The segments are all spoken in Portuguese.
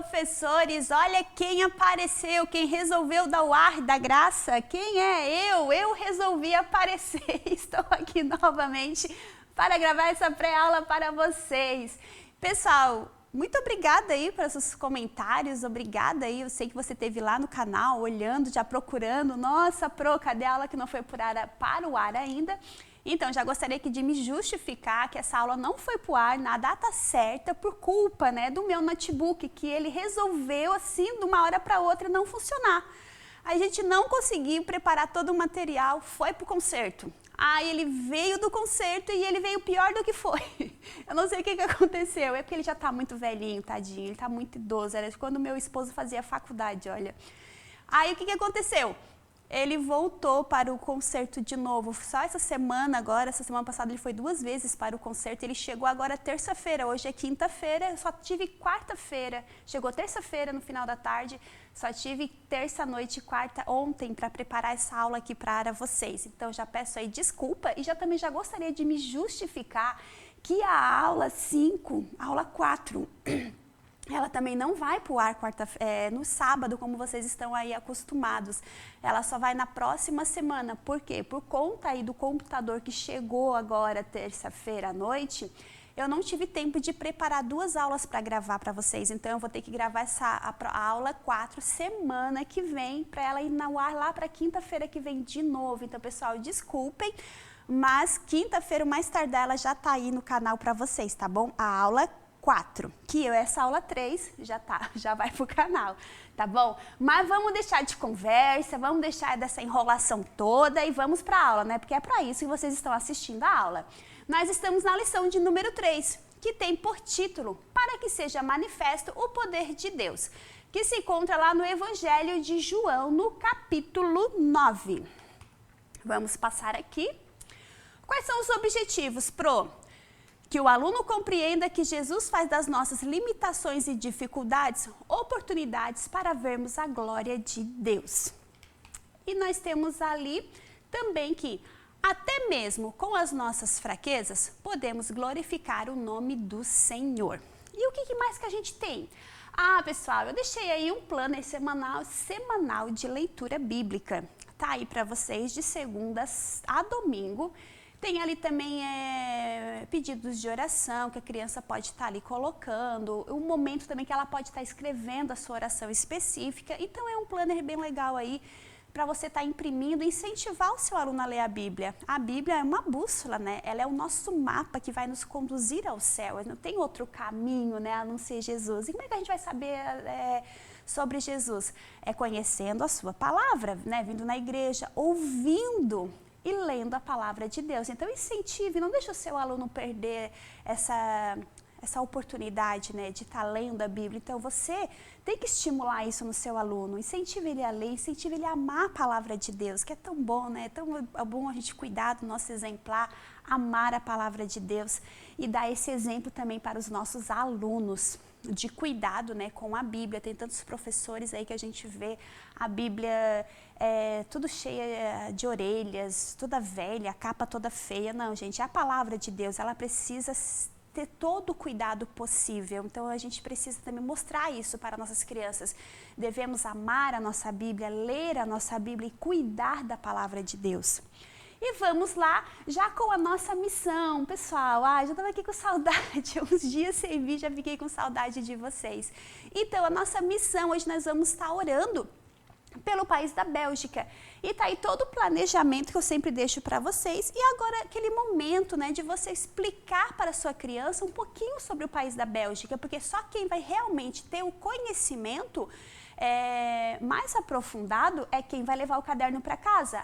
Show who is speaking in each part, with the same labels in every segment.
Speaker 1: professores, olha quem apareceu, quem resolveu dar o ar da graça. Quem é? Eu resolvi aparecer. Estou aqui novamente para gravar essa pré-aula para vocês. Pessoal, muito obrigada aí pelos seus comentários, obrigada aí, eu sei que você esteve lá no canal, olhando, já procurando, nossa, cadê a aula que não foi para o ar ainda? Então, já gostaria aqui de me justificar que essa aula não foi para o ar na data certa por culpa, né, do meu notebook, que ele resolveu, assim, de uma hora para outra não funcionar. A gente não conseguiu preparar todo o material, foi para o concerto. Aí ele veio do concerto e ele veio pior do que foi. Eu não sei o que aconteceu, é porque ele já está muito velhinho, tadinho, ele está muito idoso, era quando meu esposo fazia faculdade, olha. Aí o que aconteceu? Ele voltou para o concerto de novo, só essa semana agora, essa semana passada ele foi 2 vezes para o concerto, ele chegou agora terça-feira, hoje é quinta-feira, eu só tive quarta-feira, chegou terça-feira no final da tarde, só tive terça-noite e quarta ontem para preparar essa aula aqui para vocês. Então já peço aí desculpa e também já gostaria de me justificar que a aula 5, aula 4... ela também não vai para o ar no sábado, como vocês estão aí acostumados. Ela só vai na próxima semana. Por quê? Por conta aí do computador que chegou agora terça-feira à noite, eu não tive tempo de preparar 2 aulas para gravar para vocês. Então, eu vou ter que gravar a aula 4 semana que vem, para ela ir no ar lá para quinta-feira que vem de novo. Então, pessoal, desculpem, mas quinta-feira, mais tardar, ela já está aí no canal para vocês, tá bom? A aula 4, que essa aula 3 já vai pro canal, tá bom? Mas vamos deixar de conversa, vamos deixar dessa enrolação toda e vamos para a aula, né? Porque é para isso que vocês estão assistindo a aula. Nós estamos na lição de número 3, que tem por título, para que seja manifesto o poder de Deus, que se encontra lá no Evangelho de João, no capítulo 9. Vamos passar aqui. Quais são os objetivos, Pro? Que o aluno compreenda que Jesus faz das nossas limitações e dificuldades oportunidades para vermos a glória de Deus. E nós temos ali também que, até mesmo com as nossas fraquezas, podemos glorificar o nome do Senhor. E o que mais que a gente tem? Ah, pessoal, eu deixei aí um planner semanal de leitura bíblica. Tá aí para vocês de segunda a domingo. Tem ali também pedidos de oração que a criança pode estar ali colocando, um momento também que ela pode estar escrevendo a sua oração específica. Então é um planner bem legal aí para você estar imprimindo e incentivar o seu aluno a ler a Bíblia. A Bíblia é uma bússola, né? Ela é o nosso mapa que vai nos conduzir ao céu. Não tem outro caminho, né, a não ser Jesus. E como é que a gente vai saber sobre Jesus? É conhecendo a sua palavra, né? Vindo na igreja, ouvindo e lendo a palavra de Deus. Então incentive, não deixe o seu aluno perder essa oportunidade, né, de estar lendo a Bíblia. Então você tem que estimular isso no seu aluno, incentive ele a ler, incentive ele a amar a palavra de Deus, que é tão bom, né, é tão bom a gente cuidar do nosso exemplar, amar a palavra de Deus e dar esse exemplo também para os nossos alunos de cuidado, né, com a Bíblia. Tem tantos professores aí que a gente vê a Bíblia tudo cheia de orelhas, toda velha, a capa toda feia. Não, gente, é a palavra de Deus, ela precisa ter todo o cuidado possível. Então a gente precisa também mostrar isso para nossas crianças. Devemos amar a nossa Bíblia, ler a nossa Bíblia e cuidar da palavra de Deus. E vamos lá, já com a nossa missão, pessoal. Já estava aqui com saudade, uns dias sem vir, já fiquei com saudade de vocês. Então, a nossa missão, hoje nós vamos estar orando pelo país da Bélgica. E tá aí todo o planejamento que eu sempre deixo para vocês. E agora aquele momento, né, de você explicar para a sua criança um pouquinho sobre o país da Bélgica, porque só quem vai realmente ter o conhecimento mais aprofundado é quem vai levar o caderno para casa.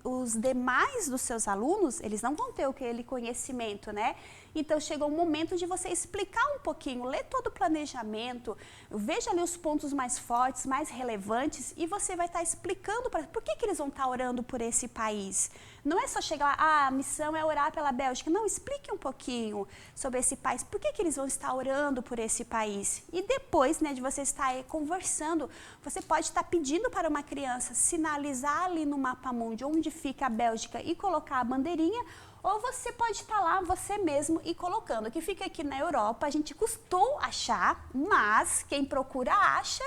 Speaker 1: Os demais dos seus alunos, eles não vão ter aquele conhecimento, né? Então chegou o momento de você explicar um pouquinho, ler todo o planejamento, veja ali os pontos mais fortes, mais relevantes e você vai estar explicando por que eles vão estar orando por esse país. Não é só chegar lá, a missão é orar pela Bélgica. Não, explique um pouquinho sobre esse país, por que eles vão estar orando por esse país. E depois, né, de você estar conversando, você pode estar pedindo para uma criança sinalizar ali no mapa mundi onde fica a Bélgica e colocar a bandeirinha, ou você pode estar lá você mesmo e colocando. Que fica aqui na Europa, a gente custou achar, mas quem procura acha.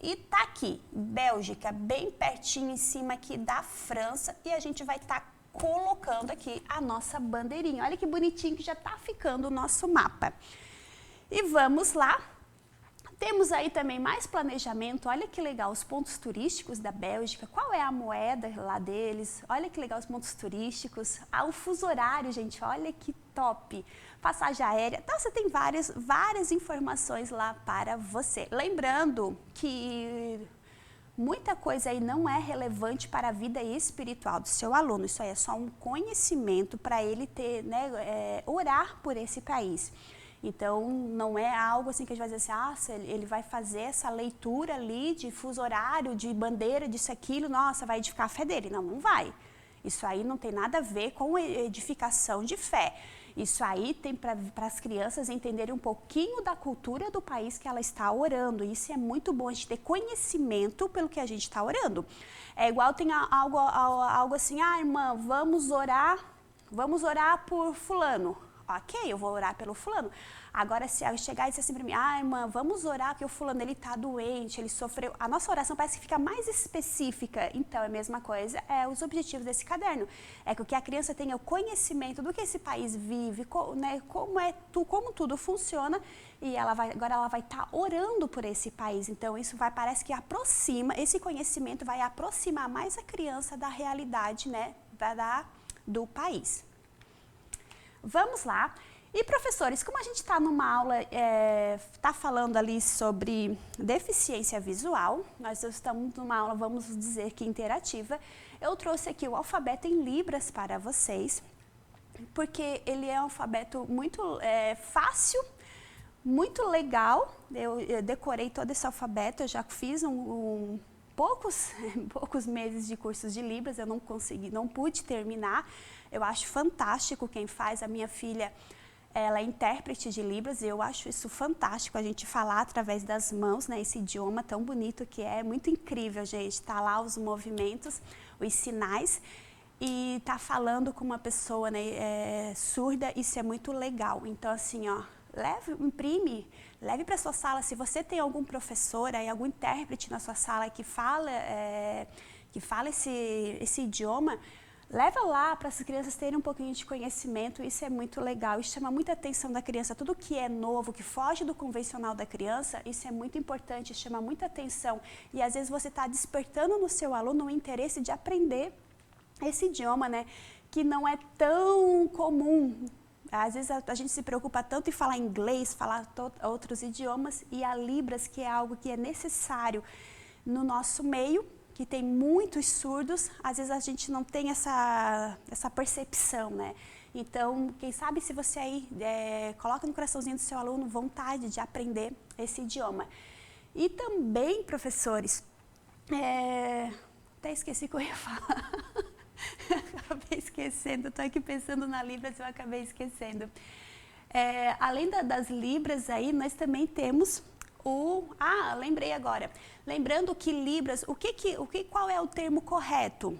Speaker 1: E tá aqui, Bélgica, bem pertinho em cima aqui da França, e a gente vai estar colocando aqui a nossa bandeirinha. Olha que bonitinho que já tá ficando o nosso mapa. E vamos lá. Temos aí também mais planejamento, olha que legal, os pontos turísticos da Bélgica, qual é a moeda lá deles, olha que legal os pontos turísticos, o fuso horário, gente, olha que top, passagem aérea, então você tem várias informações lá para você. Lembrando que muita coisa aí não é relevante para a vida espiritual do seu aluno, isso aí é só um conhecimento para ele ter, né, orar por esse país. Então, não é algo assim que a gente vai dizer assim, ele vai fazer essa leitura ali de fuso horário, de bandeira, disso, aquilo, nossa, vai edificar a fé dele. Não, não vai. Isso aí não tem nada a ver com edificação de fé. Isso aí tem para as crianças entenderem um pouquinho da cultura do país que ela está orando. Isso é muito bom, a gente ter conhecimento pelo que a gente está orando. É igual tem algo assim, irmã, vamos orar por fulano. Ok, eu vou orar pelo fulano. Agora, se eu chegar e dizer assim para mim, irmã, vamos orar porque o fulano, ele está doente, ele sofreu. A nossa oração parece que fica mais específica. Então, é a mesma coisa, os objetivos desse caderno. É que a criança tenha o conhecimento do que esse país vive, né, como tudo funciona, e agora ela vai estar orando por esse país. Então, isso parece que aproxima, esse conhecimento vai aproximar mais a criança da realidade, né, do país. Vamos lá. E professores, como a gente está numa aula, está falando ali sobre deficiência visual, nós estamos numa aula, vamos dizer que interativa, eu trouxe aqui o alfabeto em Libras para vocês, porque ele é um alfabeto muito fácil, muito legal, eu decorei todo esse alfabeto, eu já fiz poucos meses de cursos de Libras, eu não pude terminar. Eu acho fantástico quem faz, a minha filha, ela é intérprete de Libras, e eu acho isso fantástico, a gente falar através das mãos, né, esse idioma tão bonito que é muito incrível, gente, tá lá os movimentos, os sinais, e tá falando com uma pessoa, né, surda, isso é muito legal. Então, assim, leve para sua sala, se você tem algum professor, algum intérprete na sua sala que fala esse idioma, leva lá para as crianças terem um pouquinho de conhecimento, isso é muito legal, isso chama muita atenção da criança, tudo que é novo, que foge do convencional da criança, isso é muito importante, chama muita atenção, e às vezes você está despertando no seu aluno o interesse de aprender esse idioma, né, que não é tão comum. Às vezes a gente se preocupa tanto em falar inglês, falar outros idiomas, e a Libras, que é algo que é necessário no nosso meio, que tem muitos surdos, às vezes a gente não tem essa percepção, né? Então, quem sabe se você aí coloca no coraçãozinho do seu aluno vontade de aprender esse idioma. E também, professores, até esqueci o que eu ia falar. Acabei esquecendo, estou aqui pensando na Libras e eu acabei esquecendo. Além das Libras aí, nós também temos lembrei agora. Lembrando que Libras, qual é o termo correto?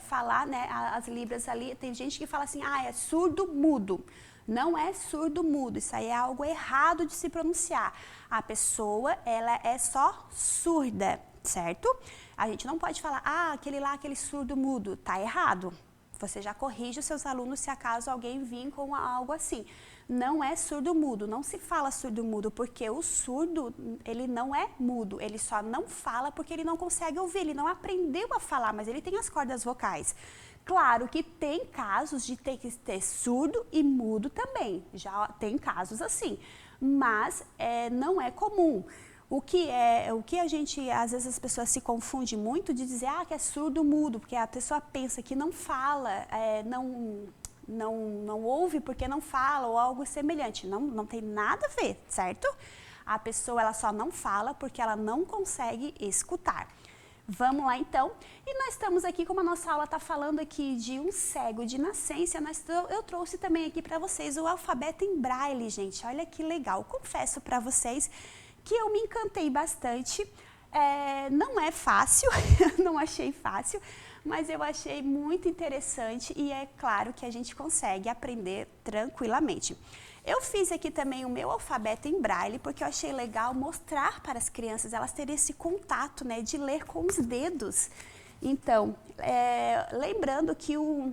Speaker 1: Falar, né, as Libras ali, tem gente que fala assim, é surdo-mudo. Não é surdo-mudo, isso aí é algo errado de se pronunciar. A pessoa, ela é só surda, certo? A gente não pode falar, aquele surdo-mudo, tá errado. Você já corrige os seus alunos se acaso alguém vir com algo assim. Não é surdo-mudo, não se fala surdo-mudo, porque o surdo, ele não é mudo, ele só não fala porque ele não consegue ouvir, ele não aprendeu a falar, mas ele tem as cordas vocais. Claro que tem casos de ter que ter surdo e mudo também, já tem casos assim, mas não é comum. O que a gente, às vezes as pessoas se confundem muito de dizer que é surdo-mudo, porque a pessoa pensa que não fala, não ouve porque não fala ou algo semelhante. Não tem nada a ver, certo? A pessoa ela só não fala porque ela não consegue escutar. Vamos lá então. E nós estamos aqui, como a nossa aula está falando aqui de um cego de nascença, eu trouxe também aqui para vocês o alfabeto em braille, gente. Olha que legal. Confesso para vocês que eu me encantei bastante. Não é fácil, não achei fácil, mas eu achei muito interessante e é claro que a gente consegue aprender tranquilamente. Eu fiz aqui também o meu alfabeto em braille, porque eu achei legal mostrar para as crianças, elas terem esse contato, né, de ler com os dedos. Então, lembrando que o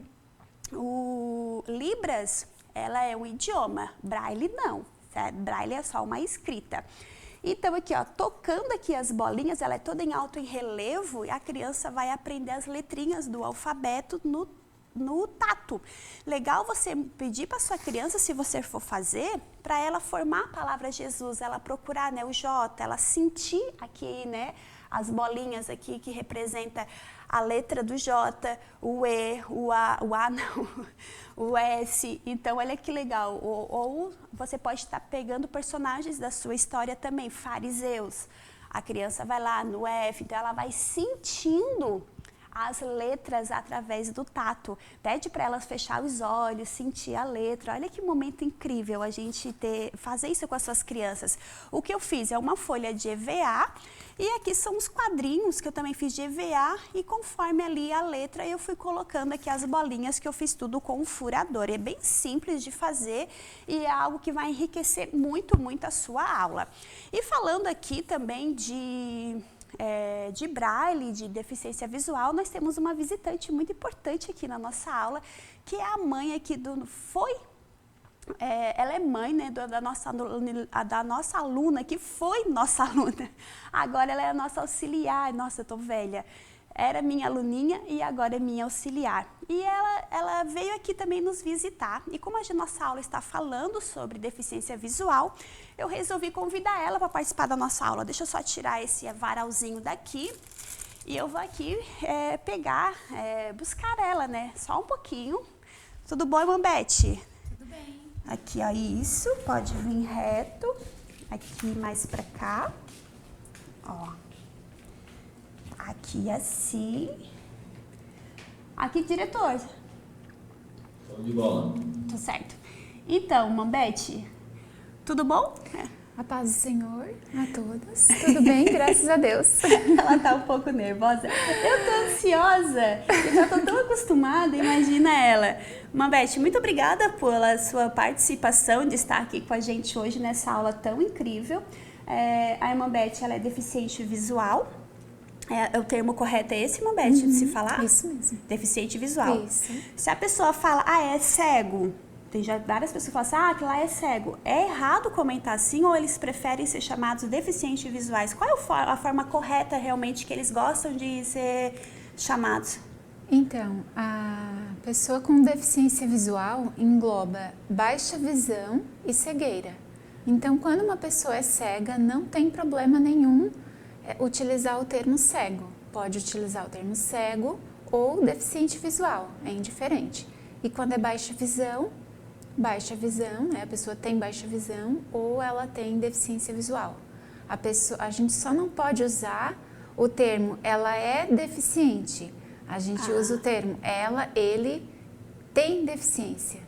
Speaker 1: Libras, ela é um idioma, braille não, certo? Braille é só uma escrita. Então aqui, ó, tocando aqui as bolinhas, ela é toda em alto em relevo e a criança vai aprender as letrinhas do alfabeto no tato. Legal você pedir para sua criança, se você for fazer, para ela formar a palavra Jesus, ela procurar, né, o J, ela sentir aqui, né, as bolinhas aqui que representa a letra do J, o E, o A não, o S. Então, olha que legal. Ou você pode estar pegando personagens da sua história também, fariseus. A criança vai lá no F, então ela vai sentindo as letras através do tato. Pede para elas fechar os olhos, sentir a letra. Olha que momento incrível a gente fazer isso com as suas crianças. O que eu fiz é uma folha de EVA e aqui são os quadrinhos que eu também fiz de EVA e conforme ali a letra eu fui colocando aqui as bolinhas que eu fiz tudo com o furador. É bem simples de fazer e é algo que vai enriquecer muito, muito a sua aula. E falando aqui também de braille, de deficiência visual, nós temos uma visitante muito importante aqui na nossa aula, que é a mãe aqui ela é mãe, né, da nossa aluna, que foi nossa aluna. Agora ela é a nossa auxiliar. Nossa, eu tô velha. Era minha aluninha e agora é minha auxiliar. E ela veio aqui também nos visitar. E como a nossa aula está falando sobre deficiência visual, eu resolvi convidar ela para participar da nossa aula. Deixa eu só tirar esse varalzinho daqui. E eu vou aqui buscar ela, né? Só um pouquinho. Tudo bom, irmã Beth?
Speaker 2: Tudo bem.
Speaker 1: Aqui, ó, isso. Pode vir reto. Aqui mais para cá. Ó. Aqui assim. Aqui, diretor.
Speaker 3: Show de bola.
Speaker 1: Tudo certo. Então, Mambete, tudo bom?
Speaker 2: A paz do Senhor a todas. Tudo bem, graças a Deus.
Speaker 1: Ela tá um pouco nervosa. Eu tô ansiosa. Eu já tô tão acostumada, imagina ela. Mambete, muito obrigada pela sua participação, de estar aqui com a gente hoje nessa aula tão incrível. A Mambete, ela é deficiente visual. O termo correto é esse, Mambete, de se falar?
Speaker 2: Isso mesmo.
Speaker 1: Deficiente visual.
Speaker 2: Isso.
Speaker 1: Se a pessoa fala, é cego, tem já várias pessoas que falam assim, que lá é cego. É errado comentar assim ou eles preferem ser chamados deficientes visuais? Qual é a forma correta realmente que eles gostam de ser chamados?
Speaker 2: Então, a pessoa com deficiência visual engloba baixa visão e cegueira. Então, quando uma pessoa é cega, não tem problema nenhum utilizar o termo cego. Pode utilizar o termo cego ou deficiente visual, é indiferente. E quando é baixa visão, né, a pessoa tem baixa visão ou ela tem deficiência visual. A gente só não pode usar o termo ela é deficiente. A gente usa o termo ele tem deficiência.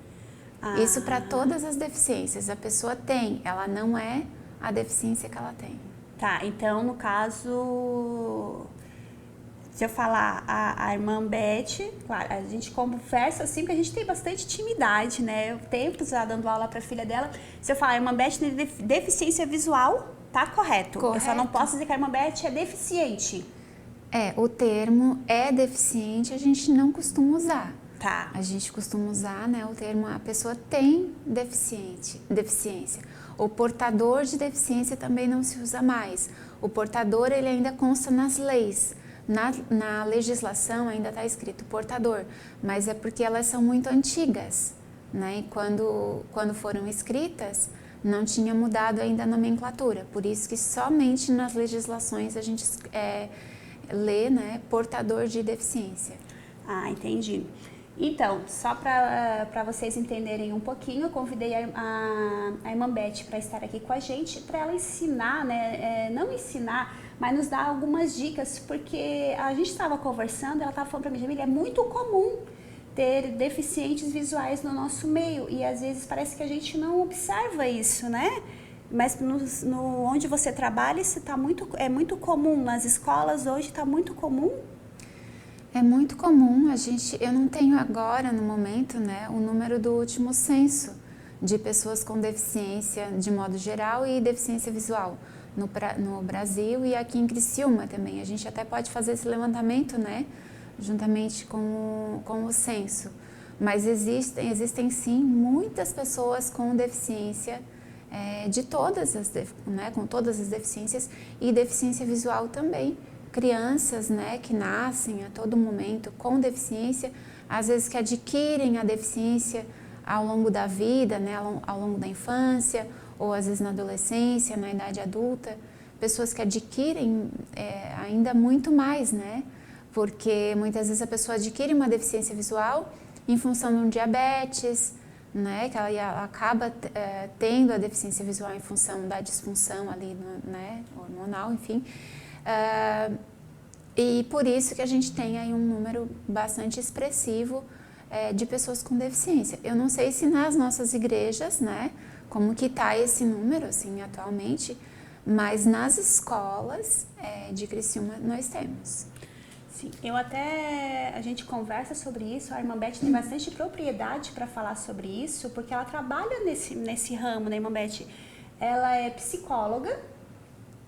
Speaker 2: Isso para todas as deficiências. A pessoa tem, ela não é a deficiência que ela tem.
Speaker 1: Tá, então no caso, se eu falar a irmã Beth, claro, a gente conversa assim, porque a gente tem bastante intimidade, né? Eu tempo já dando aula para a filha dela. Se eu falar a irmã Beth tem deficiência visual, tá correto. Eu só não posso dizer que a irmã Beth é deficiente.
Speaker 2: O termo é deficiente, a gente não costuma usar.
Speaker 1: Tá.
Speaker 2: A gente costuma usar, né, o termo a pessoa tem deficiência. O portador de deficiência também não se usa mais. O portador, ele ainda consta nas leis. Na legislação ainda está escrito portador, mas é porque elas são muito antigas, né? E quando foram escritas, não tinha mudado ainda a nomenclatura. Por isso que somente nas legislações a gente lê, né, portador de deficiência.
Speaker 1: Entendi. Então, só para vocês entenderem um pouquinho, eu convidei a irmã Beth para estar aqui com a gente, para ela ensinar, né, não ensinar, mas nos dar algumas dicas, porque a gente estava conversando, ela estava falando para mim, Jamília, é muito comum ter deficientes visuais no nosso meio, e às vezes parece que a gente não observa isso, né? Mas onde você trabalha, isso é muito comum, nas escolas hoje está muito comum?
Speaker 2: É muito comum, eu não tenho agora no momento, né, o número do último censo de pessoas com deficiência de modo geral e deficiência visual no Brasil e aqui em Criciúma também. A gente até pode fazer esse levantamento, né, juntamente com o censo. Mas existem sim muitas pessoas com deficiência com todas as deficiências e deficiência visual também. Crianças, né, que nascem a todo momento com deficiência, às vezes que adquirem a deficiência ao longo da vida, né, ao longo da infância, ou às vezes na adolescência, na idade adulta, pessoas que adquirem ainda muito mais, né, porque muitas vezes a pessoa adquire uma deficiência visual em função de um diabetes, né, que ela acaba tendo a deficiência visual em função da disfunção ali, né, hormonal, enfim. E por isso que a gente tem aí um número bastante expressivo de pessoas com deficiência. Eu não sei se nas nossas igrejas, né, como que está esse número, assim, atualmente, mas nas escolas de Criciúma nós temos.
Speaker 1: Sim, a gente conversa sobre isso, a irmã Beth tem bastante propriedade para falar sobre isso, porque ela trabalha nesse ramo, né, irmã Beth? Ela é psicóloga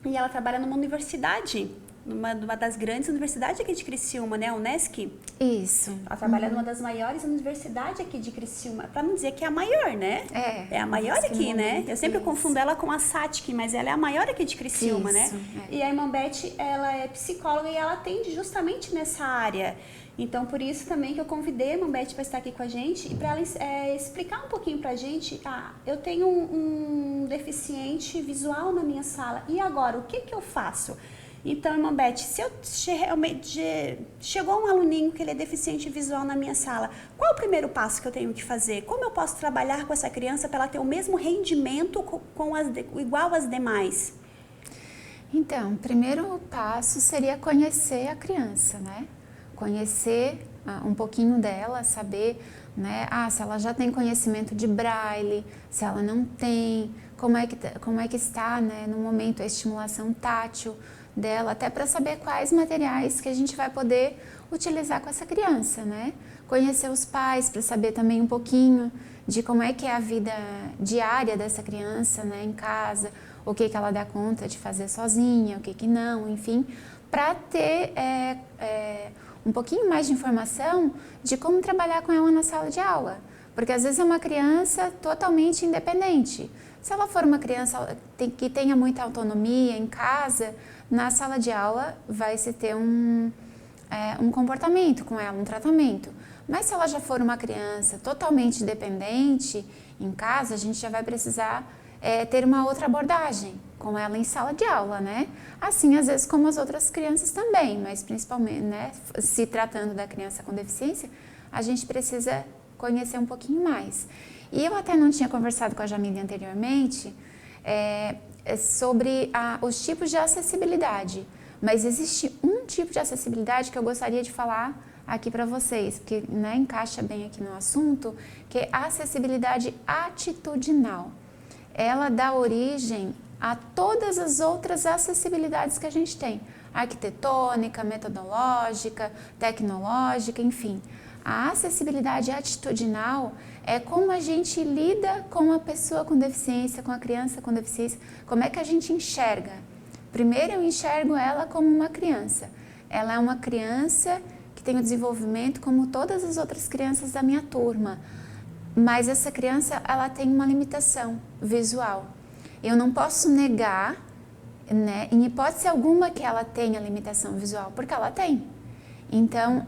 Speaker 1: e ela trabalha numa universidade, numa das grandes universidades aqui de Criciúma, né, a Unesc?
Speaker 2: Isso.
Speaker 1: Ela trabalha numa das maiores universidades aqui de Criciúma, para não dizer que é a maior, né? É a maior aqui, né? Eu sempre confundo ela com a SATIC, mas ela é a maior aqui de Criciúma, né? E a irmã Beth, ela é psicóloga e ela atende justamente nessa área. Então, por isso também que eu convidei a irmã Beth para estar aqui com a gente e para ela explicar um pouquinho para a gente, eu tenho um deficiente visual na minha sala, e agora, o que eu faço? Então, irmã Beth, se realmente chegou um aluninho que ele é deficiente visual na minha sala, qual é o primeiro passo que eu tenho que fazer? Como eu posso trabalhar com essa criança para ela ter o mesmo rendimento igual às demais?
Speaker 2: Então, o primeiro passo seria conhecer a criança, né? Conhecer um pouquinho dela, saber, né, se ela já tem conhecimento de braille, se ela não tem, como é que está, né, no momento a estimulação tátil dela, até para saber quais materiais que a gente vai poder utilizar com essa criança, né? Conhecer os pais para saber também um pouquinho de como é que é a vida diária dessa criança, né, em casa, o que ela dá conta de fazer sozinha, o que não, enfim, para ter um pouquinho mais de informação de como trabalhar com ela na sala de aula, porque às vezes é uma criança totalmente independente. Se ela for uma criança que tenha muita autonomia em casa, na sala de aula vai se ter um comportamento com ela, um tratamento. Mas se ela já for uma criança totalmente dependente em casa, a gente já vai precisar ter uma outra abordagem com ela em sala de aula, né? Assim, às vezes, como as outras crianças também, mas principalmente, né, se tratando da criança com deficiência, a gente precisa conhecer um pouquinho mais. E eu até não tinha conversado com a Jamile anteriormente sobre os tipos de acessibilidade, mas existe um tipo de acessibilidade que eu gostaria de falar aqui para vocês, porque, né, encaixa bem aqui no assunto, que é a acessibilidade atitudinal. Ela dá origem a todas as outras acessibilidades que a gente tem, arquitetônica, metodológica, tecnológica, enfim. A acessibilidade atitudinal é como a gente lida com a pessoa com deficiência, com a criança com deficiência, como é que a gente enxerga. Primeiro eu enxergo ela como uma criança. Ela é uma criança que tem o desenvolvimento como todas as outras crianças da minha turma, mas essa criança ela tem uma limitação visual. Eu não posso negar, né, em hipótese alguma que ela tenha limitação visual, porque ela tem. Então,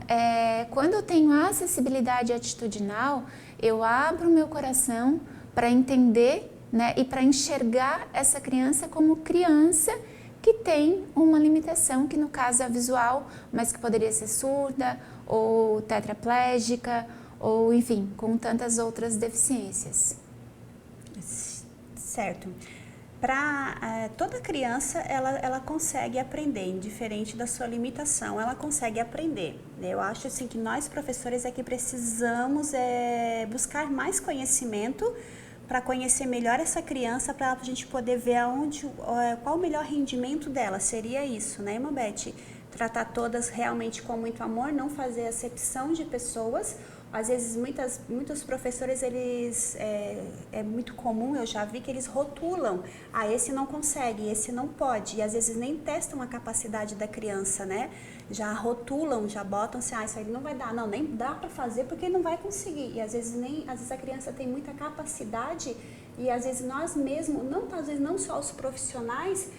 Speaker 2: quando eu tenho a acessibilidade atitudinal, eu abro o meu coração para entender, né, e para enxergar essa criança como criança que tem uma limitação, que no caso é visual, mas que poderia ser surda ou tetraplégica, ou enfim, com tantas outras deficiências.
Speaker 1: Certo. Toda criança, ela consegue aprender, indiferente da sua limitação, ela consegue aprender. Eu acho assim que nós, professores, é que precisamos buscar mais conhecimento para conhecer melhor essa criança, para a gente poder ver qual o melhor rendimento dela. Seria isso, né, irmã Beth? tratar todas realmente com muito amor, não fazer acepção de pessoas. Às vezes, muitos professores, eles, é muito comum, eu já vi que eles rotulam, esse não consegue, esse não pode, e às vezes nem testam a capacidade da criança, né? Já rotulam, já botam assim, isso aí não vai dar, não, nem dá para fazer porque ele não vai conseguir, e às vezes a criança tem muita capacidade, e às vezes nós mesmos, às vezes não só os profissionais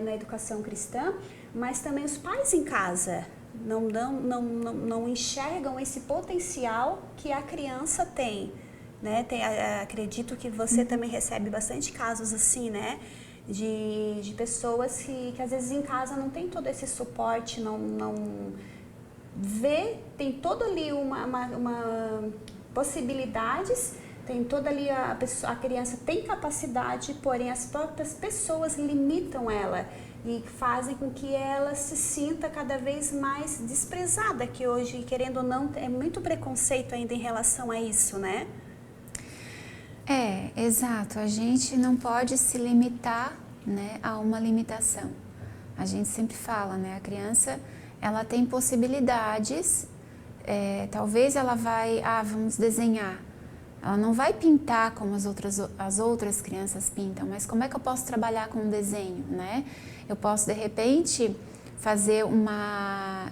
Speaker 1: na educação cristã, mas também os pais em casa, não enxergam esse potencial que a criança tem, né? Acredito que você também recebe bastante casos assim, né? De pessoas que às vezes em casa não tem todo esse suporte, não vê, tem todo ali uma possibilidades, tem toda ali a criança tem capacidade, porém as próprias pessoas limitam ela e fazem com que ela se sinta cada vez mais desprezada, que hoje, querendo ou não, é muito preconceito ainda em relação a isso, né?
Speaker 2: Exato. A gente não pode se limitar, né, a uma limitação. A gente sempre fala, né, a criança, ela tem possibilidades, talvez ela vai, vamos desenhar, ela não vai pintar como as outras crianças pintam, mas como é que eu posso trabalhar com um desenho, né? Eu posso, de repente, fazer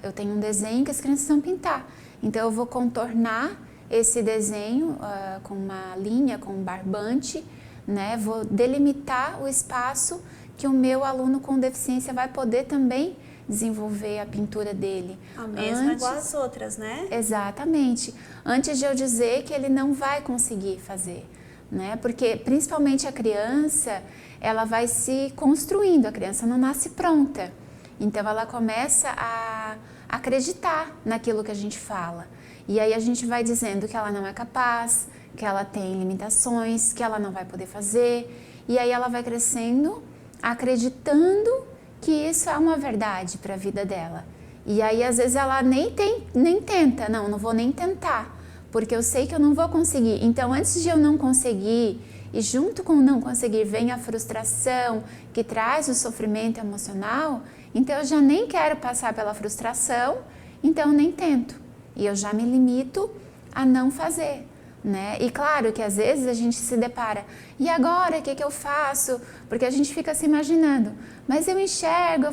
Speaker 2: eu tenho um desenho que as crianças vão pintar, então eu vou contornar esse desenho com uma linha, com um barbante, né? Vou delimitar o espaço que o meu aluno com deficiência vai poder também desenvolver a pintura dele.
Speaker 1: A mesma igual as outras, né?
Speaker 2: Exatamente. Antes de eu dizer que ele não vai conseguir fazer, né? Porque principalmente a criança, ela vai se construindo, a criança não nasce pronta. Então ela começa a acreditar naquilo que a gente fala. E aí a gente vai dizendo que ela não é capaz, que ela tem limitações, que ela não vai poder fazer. E aí ela vai crescendo acreditando que isso é uma verdade para a vida dela. E aí às vezes ela nem tenta, não vou nem tentar, porque eu sei que eu não vou conseguir. Então antes de eu não conseguir, e junto com o não conseguir vem a frustração que traz o sofrimento emocional, então eu já nem quero passar pela frustração, então eu nem tento. E eu já me limito a não fazer, né? E claro que às vezes a gente se depara, e agora o que eu faço? Porque a gente fica se imaginando, mas eu enxergo,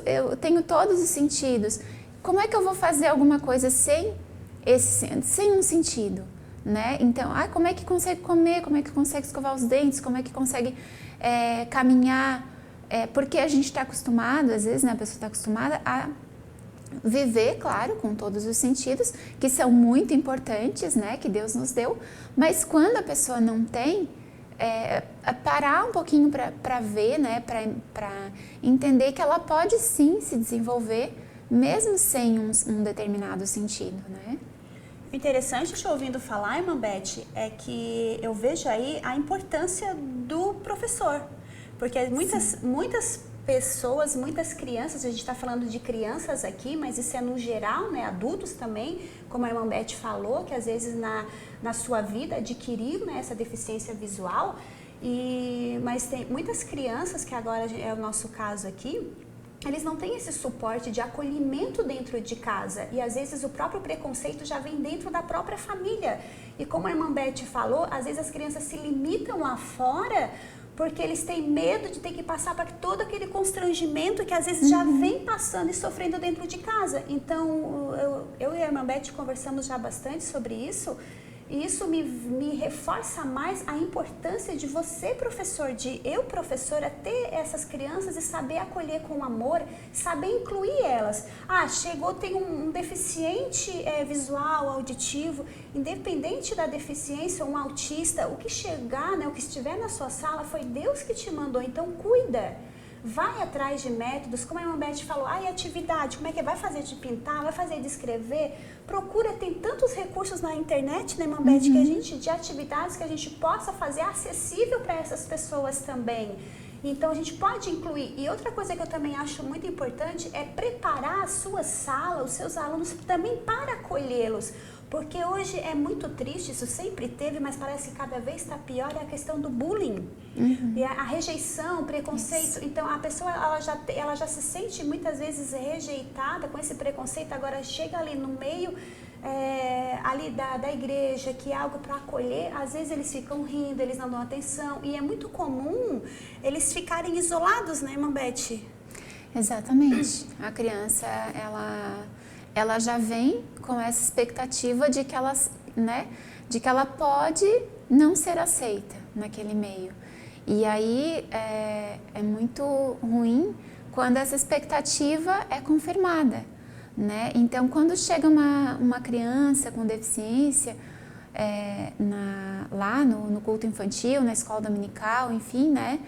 Speaker 2: eu tenho todos os sentidos, como é que eu vou fazer alguma coisa sem um sentido, né? Então, como é que consegue comer, como é que consegue escovar os dentes, como é que consegue caminhar, porque a gente está acostumado, às vezes, né, a pessoa está acostumada a viver, claro, com todos os sentidos, que são muito importantes, né, que Deus nos deu, mas quando a pessoa não tem, parar um pouquinho para ver, né, para entender que ela pode sim se desenvolver, mesmo sem um determinado sentido, né?
Speaker 1: O interessante, te ouvindo falar, irmã Beth, é que eu vejo aí a importância do professor, porque muitas pessoas, muitas crianças, a gente está falando de crianças aqui, mas isso é no geral, né, adultos também, como a irmã Beth falou, que às vezes na sua vida adquiriram, né, essa deficiência visual, mas tem muitas crianças, que agora é o nosso caso aqui, eles não têm esse suporte de acolhimento dentro de casa e às vezes o próprio preconceito já vem dentro da própria família. E como a irmã Beth falou, às vezes as crianças se limitam lá fora porque eles têm medo de ter que passar por todo aquele constrangimento que às vezes já vem passando e sofrendo dentro de casa. Então, eu e a irmã Beth conversamos já bastante sobre isso, e isso me reforça mais a importância de você, professor, professora, ter essas crianças e saber acolher com amor, saber incluir elas. Tem um deficiente visual, auditivo, independente da deficiência, um autista, o que chegar, né, o que estiver na sua sala foi Deus que te mandou, então cuida. Vai atrás de métodos, como a irmã Beth falou, e atividade, como é que vai fazer de pintar, vai fazer de escrever? Procura, tem tantos recursos na internet, né, irmã Beth, de atividades que a gente possa fazer acessível para essas pessoas também. Então a gente pode incluir. E outra coisa que eu também acho muito importante é preparar a sua sala, os seus alunos também para acolhê-los. Porque hoje é muito triste, isso sempre teve, mas parece que cada vez está pior, é a questão do bullying. E a rejeição, o preconceito. Isso. Então, a pessoa ela já se sente muitas vezes rejeitada com esse preconceito, agora chega ali no meio ali da igreja, que é algo para acolher, às vezes eles ficam rindo, eles não dão atenção, e é muito comum eles ficarem isolados, né, irmã Beth?
Speaker 2: Exatamente. A criança, ela já vem com essa expectativa de que ela pode não ser aceita naquele meio. E aí é muito ruim quando essa expectativa é confirmada, né? Então, quando chega uma criança com deficiência lá no culto infantil, na escola dominical, enfim, né?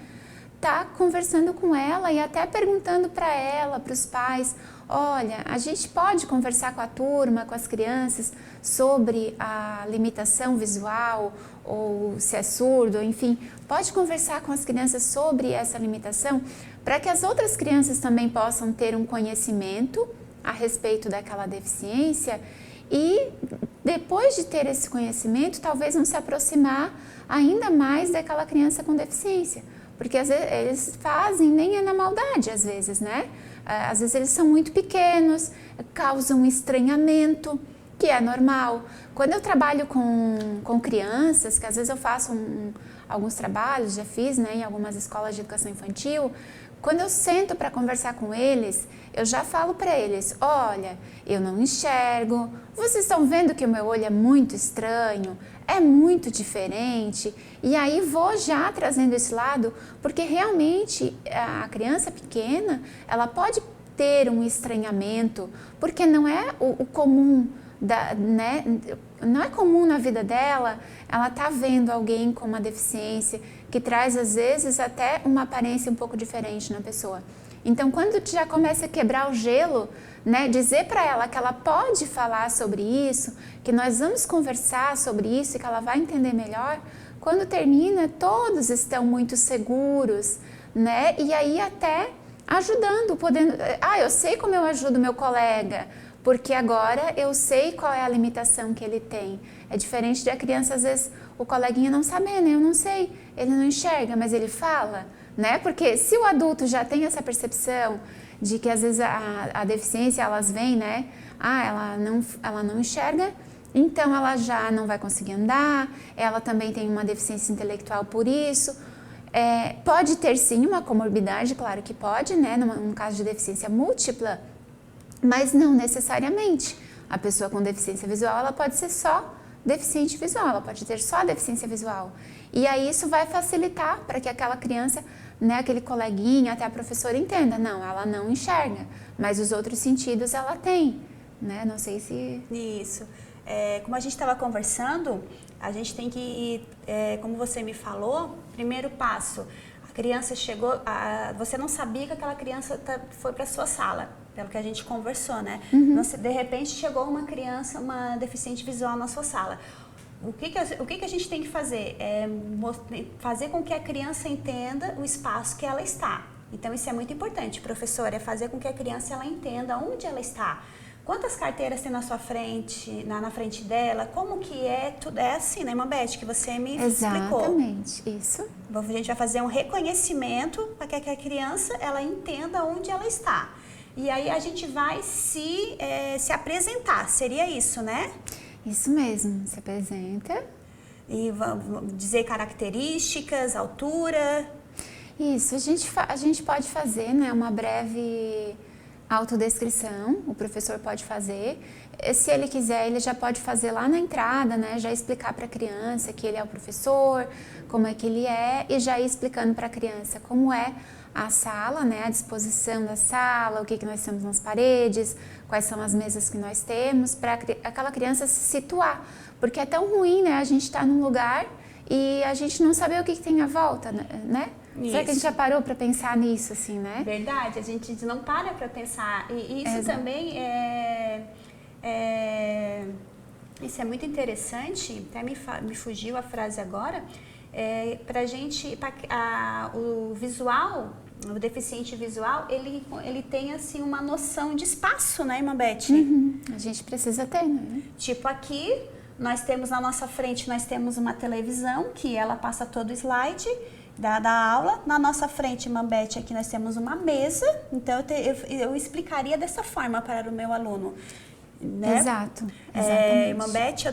Speaker 2: Tá conversando com ela e até perguntando para ela, para os pais, olha, a gente pode conversar com a turma, com as crianças, sobre a limitação visual, ou se é surdo, enfim, pode conversar com as crianças sobre essa limitação, para que as outras crianças também possam ter um conhecimento a respeito daquela deficiência e, depois de ter esse conhecimento, talvez vão se aproximar ainda mais daquela criança com deficiência. Porque às vezes eles fazem, nem é na maldade às vezes, né? Às vezes eles são muito pequenos, causam um estranhamento, que é normal. Quando eu trabalho com crianças, que às vezes eu faço alguns trabalhos, já fiz, né, em algumas escolas de educação infantil, quando eu sento para conversar com eles, eu já falo para eles, olha, eu não enxergo, vocês estão vendo que o meu olho é muito estranho, é muito diferente, e aí vou já trazendo esse lado, porque realmente a criança pequena, ela pode ter um estranhamento, porque não é o comum, né? Não é comum na vida dela, ela tá vendo alguém com uma deficiência, que traz às vezes até uma aparência um pouco diferente na pessoa. Então, quando tu já começa a quebrar o gelo, né, dizer para ela que ela pode falar sobre isso, que nós vamos conversar sobre isso e que ela vai entender melhor, quando termina, todos estão muito seguros, né? E aí até ajudando, podendo... eu sei como eu ajudo meu colega, porque agora eu sei qual é a limitação que ele tem. É diferente da criança, às vezes, o coleguinha não saber, né? Eu não sei, ele não enxerga, mas ele fala, né? Porque se o adulto já tem essa percepção de que às vezes a deficiência, elas vêm, né? Ela não enxerga, então ela já não vai conseguir andar, ela também tem uma deficiência intelectual por isso. Pode ter sim uma comorbidade, claro que pode, né? Num caso de deficiência múltipla, mas não necessariamente. A pessoa com deficiência visual, ela pode ser só deficiente visual, ela pode ter só deficiência visual. E aí isso vai facilitar para que aquela criança, né, aquele coleguinha, até a professora entenda, não, ela não enxerga, mas os outros sentidos ela tem, né? Não sei se...
Speaker 1: Isso. Como a gente estava conversando, a gente tem que ir, como você me falou, primeiro passo, a criança chegou, você não sabia que aquela criança foi para a sua sala, pelo que a gente conversou, né? Uhum. De repente chegou uma criança, uma deficiente visual na sua sala. O que a gente tem que fazer? Fazer com que a criança entenda o espaço que ela está. Então isso é muito importante, professora, é fazer com que a criança ela entenda onde ela está. Quantas carteiras tem na sua frente, na frente dela? Como que é? Tudo é assim, né, irmã Beth, que você me explicou.
Speaker 2: Exatamente, isso.
Speaker 1: A gente vai fazer um reconhecimento para que a criança ela entenda onde ela está. E aí a gente vai se apresentar, seria isso, né?
Speaker 2: Isso mesmo, se apresenta.
Speaker 1: E vamos dizer características, altura.
Speaker 2: Isso, a gente pode fazer, né, uma breve autodescrição, o professor pode fazer. Se ele quiser, ele já pode fazer lá na entrada, né, já explicar para a criança que ele é o professor, como é que ele é, e já ir explicando para a criança como é a sala, né, a disposição da sala, o que nós temos nas paredes, quais são as mesas que nós temos, para aquela criança se situar. Porque é tão ruim, né, a gente estar num lugar e a gente não saber o que tem à volta, né? Isso. Será que a gente já parou para pensar nisso, assim, né?
Speaker 1: Verdade, a gente não para pensar. E isso também isso é muito interessante, até me fugiu a frase agora, o visual, o deficiente visual, ele tem assim uma noção de espaço, né, irmã Beth?
Speaker 2: A gente precisa ter, né?
Speaker 1: Tipo aqui, nós temos na nossa frente, nós temos uma televisão que ela passa todo o slide da aula. Na nossa frente, irmã Beth, aqui nós temos uma mesa, então eu explicaria dessa forma para o meu aluno. Né?
Speaker 2: Exato, exatamente.
Speaker 1: Irmã Beth,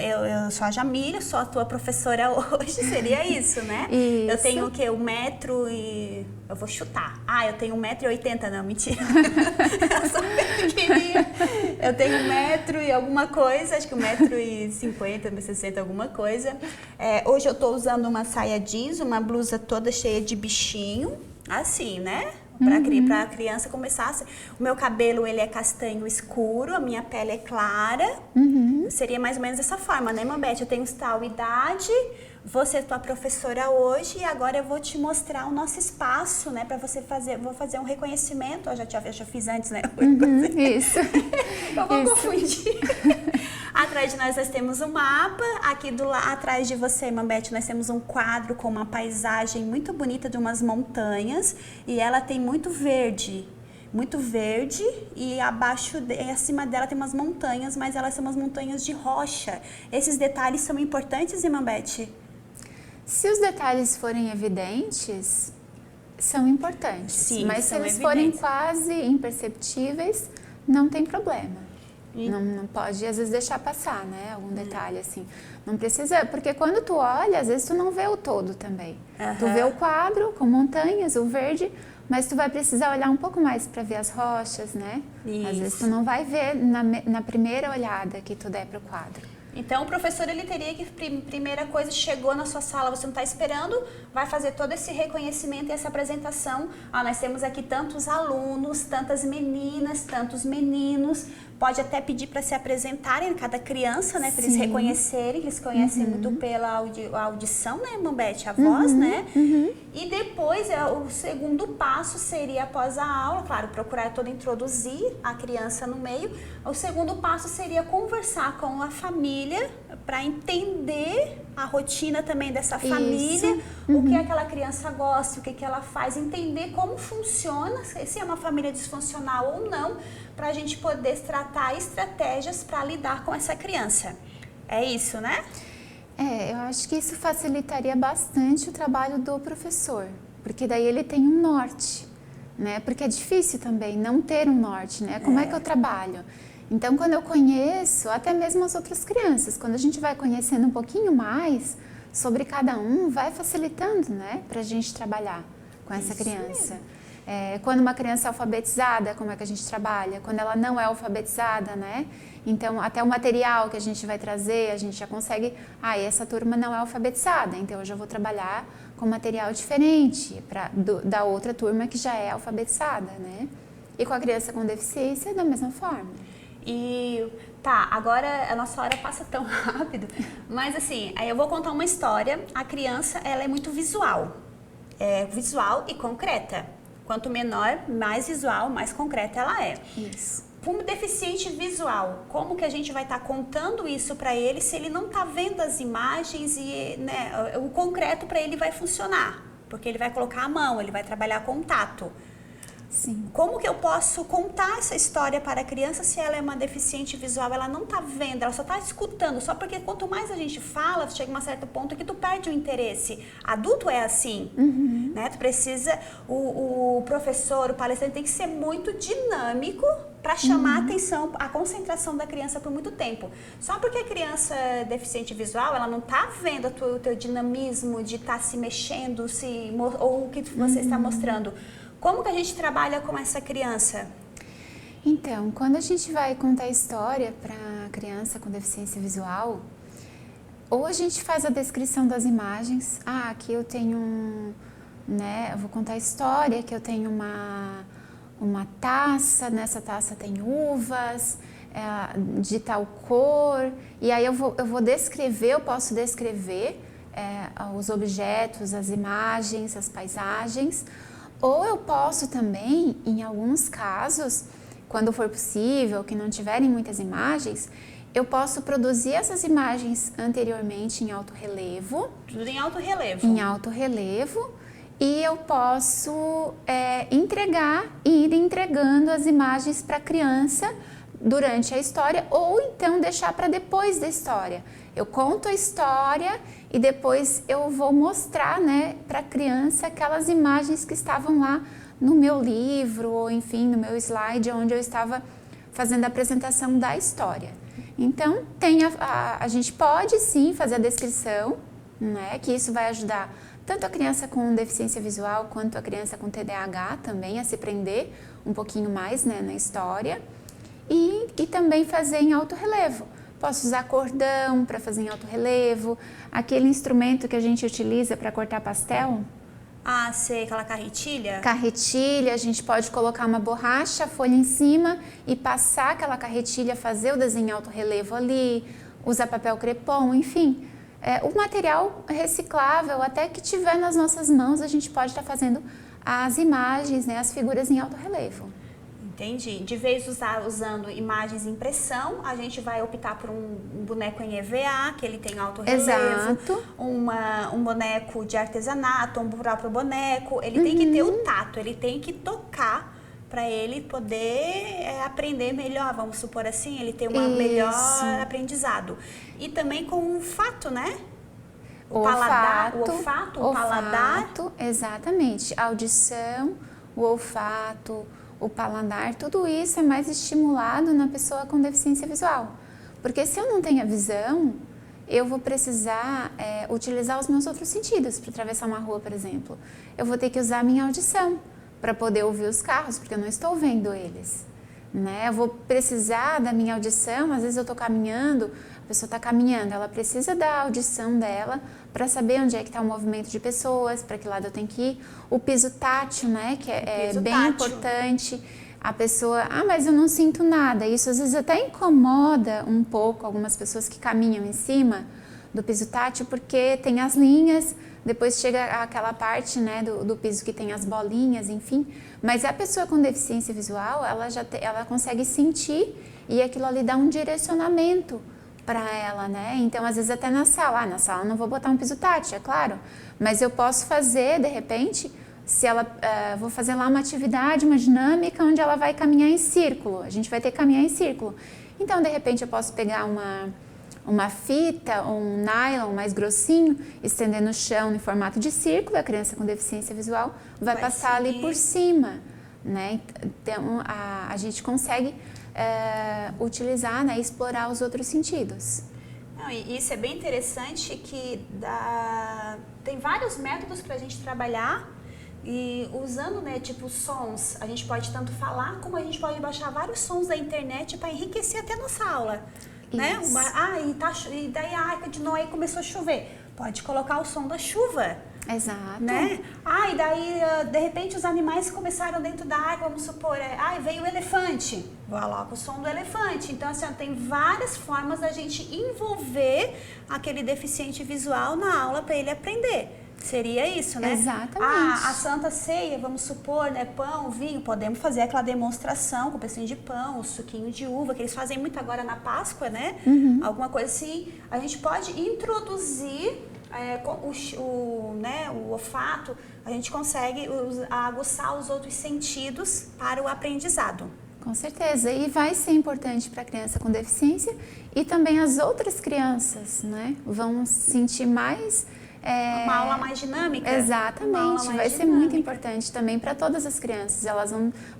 Speaker 1: eu sou a Jamília, sou a tua professora hoje, seria isso, né?
Speaker 2: Isso.
Speaker 1: Eu tenho o quê? 1 metro e... Eu vou chutar. Eu tenho 1,80 m, não, mentira. Eu sou bem pequenininha. Eu tenho 1 metro e alguma coisa, acho que 1,50 m, 1,60 m, alguma coisa. Hoje eu tô usando uma saia jeans, uma blusa toda cheia de bichinho, assim, né? Para a criança começar. O meu cabelo, ele é castanho escuro, a minha pele é clara. Seria mais ou menos dessa forma, né, irmã Beth? Eu tenho tal idade, vou ser tua professora hoje e agora eu vou te mostrar o nosso espaço, né, para você fazer. Vou fazer um reconhecimento. Eu já fiz antes, né?
Speaker 2: Isso.
Speaker 1: Eu vou confundir. Atrás de nós temos um mapa, aqui atrás de você, irmã Beth, nós temos um quadro com uma paisagem muito bonita de umas montanhas e ela tem muito verde e acima dela tem umas montanhas, mas elas são umas montanhas de rocha. Esses detalhes são importantes, irmã Beth?
Speaker 2: Se os detalhes forem evidentes, são importantes.
Speaker 1: Sim,
Speaker 2: mas se eles
Speaker 1: evidentes.
Speaker 2: forem quase imperceptíveis, não tem problema. Não pode, às vezes, deixar passar, né? Algum detalhe, assim. Não precisa, porque quando tu olha, às vezes tu não vê o todo também. Tu vê o quadro com montanhas, o verde, mas tu vai precisar olhar um pouco mais para ver as rochas, né?
Speaker 1: Isso.
Speaker 2: Às vezes tu não vai ver na primeira olhada que tu der para o quadro.
Speaker 1: Então, o professor, ele teria que, primeira coisa, chegou na sua sala, você não está esperando, vai fazer todo esse reconhecimento e essa apresentação. Nós temos aqui tantos alunos, tantas meninas, tantos meninos. Pode até pedir para se apresentarem, cada criança, né, para eles reconhecerem, eles conhecem muito pela audição, né, irmã Beth, a voz, né? E depois, o segundo passo seria, após a aula, claro, procurar introduzir a criança no meio. O segundo passo seria conversar com a família para entender a rotina também dessa família, o que aquela criança gosta, o que ela faz, entender como funciona, se é uma família disfuncional ou não, para a gente poder tratar estratégias para lidar com essa criança. É isso, né?
Speaker 2: Eu acho que isso facilitaria bastante o trabalho do professor, porque daí ele tem um norte, né? Porque é difícil também não ter um norte, né? Como é que eu trabalho? Então, quando eu conheço, até mesmo as outras crianças, quando a gente vai conhecendo um pouquinho mais sobre cada um, vai facilitando, né, para a gente trabalhar com essa criança. Quando uma criança é alfabetizada, como é que a gente trabalha? Quando ela não é alfabetizada, né? Então, até o material que a gente vai trazer, a gente já consegue... essa turma não é alfabetizada, então eu já vou trabalhar com material diferente da outra turma que já é alfabetizada, né? E com a criança com deficiência, da mesma forma.
Speaker 1: Agora a nossa hora passa tão rápido, mas assim, aí eu vou contar uma história. A criança, ela é muito visual, visual e concreta. Quanto menor, mais visual, mais concreta ela é.
Speaker 2: Isso.
Speaker 1: Como deficiente visual, como que a gente vai estar contando isso para ele se ele não está vendo as imagens e, né, o concreto para ele vai funcionar? Porque ele vai colocar a mão, ele vai trabalhar contato.
Speaker 2: Sim.
Speaker 1: Como que eu posso contar essa história para a criança se ela é uma deficiente visual? Ela não está vendo, ela só está escutando. Só porque quanto mais a gente fala, chega a um certo ponto que tu perde o interesse. Adulto é assim, né? Tu precisa, o professor, o palestrante tem que ser muito dinâmico para chamar a atenção, a concentração da criança por muito tempo. Só porque a criança é deficiente visual, ela não está vendo o teu dinamismo de estar se mexendo, ou o que você está mostrando. Como que a gente trabalha com essa criança?
Speaker 2: Então, quando a gente vai contar história para criança com deficiência visual, ou a gente faz a descrição das imagens. Aqui eu tenho, né, eu vou contar a história, que eu tenho uma taça, nessa taça tem uvas, de tal cor, e aí eu vou descrever, eu posso descrever os objetos, as imagens, as paisagens. Ou eu posso também, em alguns casos, quando for possível, que não tiverem muitas imagens, eu posso produzir essas imagens anteriormente em alto relevo.
Speaker 1: Tudo em alto relevo.
Speaker 2: Em alto relevo. E eu posso entregar e ir entregando as imagens para a criança durante a história, ou então deixar para depois da história. Eu conto a história e depois eu vou mostrar, né, para a criança aquelas imagens que estavam lá no meu livro, ou enfim, no meu slide, onde eu estava fazendo a apresentação da história. Então, a gente pode sim fazer a descrição, né, que isso vai ajudar tanto a criança com deficiência visual quanto a criança com TDAH também a se prender um pouquinho mais, né, na história, e também fazer em alto relevo. Posso usar cordão para fazer em alto relevo, aquele instrumento que a gente utiliza para cortar pastel.
Speaker 1: Ah, sei, aquela carretilha?
Speaker 2: Carretilha, a gente pode colocar uma borracha, folha em cima e passar aquela carretilha, fazer o desenho em alto relevo ali, usar papel crepom, enfim. O material reciclável, até que tiver nas nossas mãos, a gente pode estar fazendo as imagens, né, as figuras em alto relevo.
Speaker 1: Entendi. De vez usando imagens em impressão, a gente vai optar por um boneco em EVA, que ele tem alto relevo.
Speaker 2: Exato.
Speaker 1: Um boneco de artesanato, um próprio boneco. Ele tem que ter o tato, ele tem que tocar para ele poder aprender melhor, vamos supor assim, ele ter um melhor aprendizado. E também com o olfato, né? O paladar, o olfato, o paladar.
Speaker 2: Exatamente. A audição, o olfato, o paladar, tudo isso é mais estimulado na pessoa com deficiência visual. Porque se eu não tenho a visão, eu vou precisar utilizar os meus outros sentidos para atravessar uma rua, por exemplo. Eu vou ter que usar a minha audição para poder ouvir os carros, porque eu não estou vendo eles, né? Eu vou precisar da minha audição, às vezes eu estou caminhando, a pessoa está caminhando, ela precisa da audição dela para saber onde é que está o movimento de pessoas, para que lado eu tenho que ir. O piso tátil, né, que é bem importante. A pessoa, mas eu não sinto nada. Isso às vezes até incomoda um pouco algumas pessoas que caminham em cima do piso tátil, porque tem as linhas, depois chega aquela parte, né, do piso que tem as bolinhas, enfim. Mas a pessoa com deficiência visual, ela consegue sentir e aquilo ali dá um direcionamento para ela, né? Então, às vezes até na sala eu não vou botar um piso tátil, é claro. Mas eu posso fazer, de repente, se ela, vou fazer lá uma atividade, uma dinâmica, onde ela vai caminhar em círculo. A gente vai ter que caminhar em círculo. Então, de repente, eu posso pegar uma fita ou um nylon mais grossinho, estender no chão em formato de círculo, a criança com deficiência visual vai passar ali por cima, né? Então, a gente consegue utilizar, né, explorar os outros sentidos.
Speaker 1: Não, e isso é bem interessante, que tem vários métodos para a gente trabalhar, e usando, né, tipo sons, a gente pode tanto falar como a gente pode baixar vários sons da internet para enriquecer até nossa aula. Né? E daí a Arca de Noé começou a chover. Pode colocar o som da chuva.
Speaker 2: Exato.
Speaker 1: Né? E daí, de repente, os animais começaram dentro da água, vamos supor, veio o elefante. Coloca o som do elefante. Então, assim, tem várias formas da gente envolver aquele deficiente visual na aula para ele aprender. Seria isso, né?
Speaker 2: Exatamente.
Speaker 1: A Santa Ceia, vamos supor, né? Pão, vinho, podemos fazer aquela demonstração com o pedacinho de pão, o suquinho de uva, que eles fazem muito agora na Páscoa, né? Alguma coisa assim. A gente pode introduzir o olfato, a gente consegue aguçar os outros sentidos para o aprendizado.
Speaker 2: Com certeza, e vai ser importante para a criança com deficiência, e também as outras crianças, né? Vão sentir mais...
Speaker 1: uma aula mais dinâmica.
Speaker 2: Exatamente, vai ser muito importante também para todas as crianças,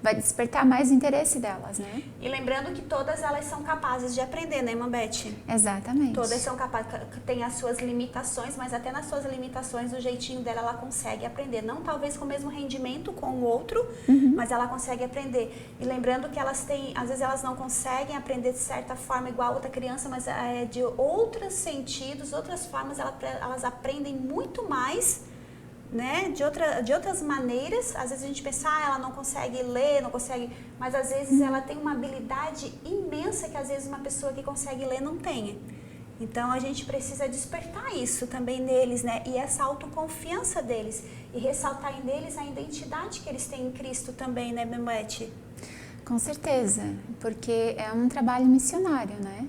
Speaker 2: vai despertar mais o interesse delas, né?
Speaker 1: E lembrando que todas elas são capazes de aprender, né, Mambete?
Speaker 2: Exatamente.
Speaker 1: Todas são capazes, tem as suas limitações, mas até nas suas limitações, o jeitinho dela, ela consegue aprender. Não talvez com o mesmo rendimento com o outro, mas ela consegue aprender. E lembrando que elas têm, às vezes elas não conseguem aprender de certa forma igual a outra criança, mas de outros sentidos, outras formas, elas aprendem muito mais, né, de outras maneiras. Às vezes a gente pensa, ela não consegue ler, não consegue, mas às vezes ela tem uma habilidade imensa que às vezes uma pessoa que consegue ler não tem. Então a gente precisa despertar isso também neles, né, e essa autoconfiança deles, e ressaltar neles a identidade que eles têm em Cristo também, né, Mambete?
Speaker 2: Com certeza, porque é um trabalho missionário, né?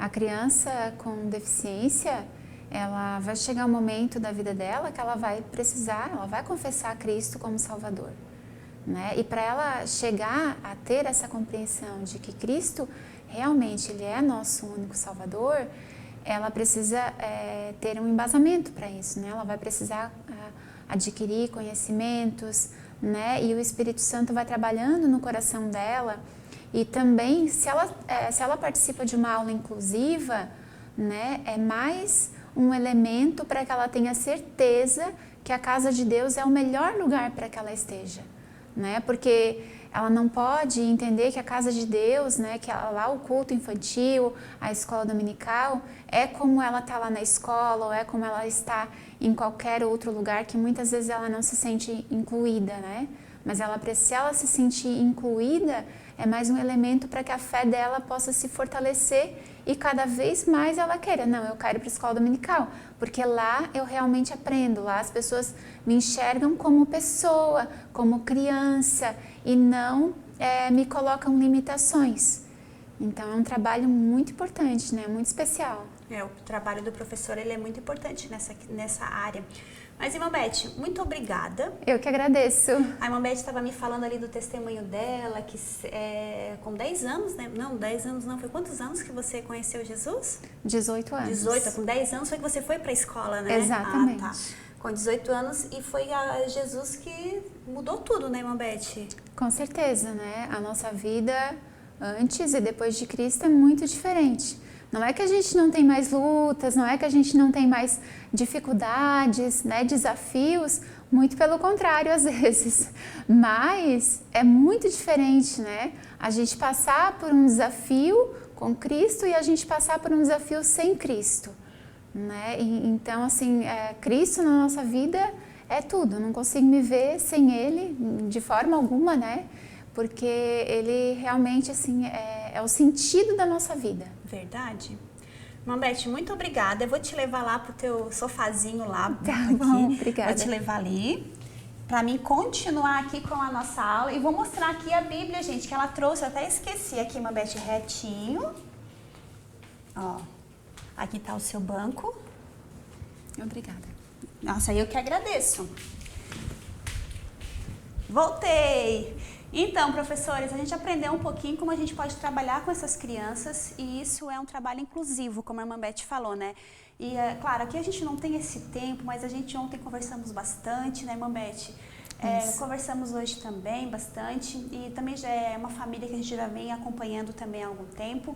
Speaker 2: A criança com deficiência, ela vai chegar um momento da vida dela que ela vai precisar, ela vai confessar a Cristo como Salvador, né? E para ela chegar a ter essa compreensão de que Cristo realmente Ele é nosso único Salvador, ela precisa ter um embasamento para isso, né? Ela vai precisar adquirir conhecimentos, né? E o Espírito Santo vai trabalhando no coração dela. E também, se ela participa de uma aula inclusiva, né? É mais um elemento para que ela tenha certeza que a casa de Deus é o melhor lugar para que ela esteja, né? Porque ela não pode entender que a casa de Deus, né, que lá o culto infantil, a escola dominical, é como ela está lá na escola, ou é como ela está em qualquer outro lugar, que muitas vezes ela não se sente incluída, né? Mas se ela se sentir incluída, é mais um elemento para que a fé dela possa se fortalecer e cada vez mais ela queira, não, eu quero ir para a escola dominical, porque lá eu realmente aprendo, lá as pessoas me enxergam como pessoa, como criança e não me colocam limitações. Então é um trabalho muito importante, né? Muito especial.
Speaker 1: O trabalho do professor ele é muito importante nessa área. Mas, irmã Beth, muito obrigada.
Speaker 2: Eu que agradeço.
Speaker 1: A irmã Beth estava me falando ali do testemunho dela, que com 10 anos, né? Não, 10 anos não. Foi quantos anos que você conheceu Jesus?
Speaker 2: 18 anos.
Speaker 1: 18, com 10 anos foi que você foi para a escola, né?
Speaker 2: Exatamente.
Speaker 1: Ah, tá. Com 18 anos e foi a Jesus que mudou tudo, né, irmã Beth?
Speaker 2: Com certeza, né? A nossa vida antes e depois de Cristo é muito diferente. Não é que a gente não tem mais lutas, não é que a gente não tem mais dificuldades, né, desafios, muito pelo contrário às vezes. Mas é muito diferente, né? A gente passar por um desafio com Cristo e a gente passar por um desafio sem Cristo, né? Então, assim, Cristo na nossa vida é tudo. Eu não consigo me ver sem Ele de forma alguma, né? Porque Ele realmente, assim, é o sentido da nossa vida.
Speaker 1: Verdade. Irmã Beth, muito obrigada. Eu vou te levar lá pro teu sofazinho lá.
Speaker 2: Tá
Speaker 1: aqui.
Speaker 2: bom, obrigada.
Speaker 1: Vou te levar ali para mim continuar aqui com a nossa aula. E vou mostrar aqui a Bíblia, gente, que ela trouxe. Eu até esqueci aqui, irmã Beth, retinho. Ó, aqui tá o seu banco.
Speaker 2: Obrigada.
Speaker 1: Nossa, eu que agradeço. Voltei! Então, professores, a gente aprendeu um pouquinho como a gente pode trabalhar com essas crianças e isso é um trabalho inclusivo, como a irmã Beth falou, né? E, claro, aqui a gente não tem esse tempo, mas a gente ontem conversamos bastante, né, irmã Beth? Conversamos hoje também bastante e também já é uma família que a gente já vem acompanhando também há algum tempo.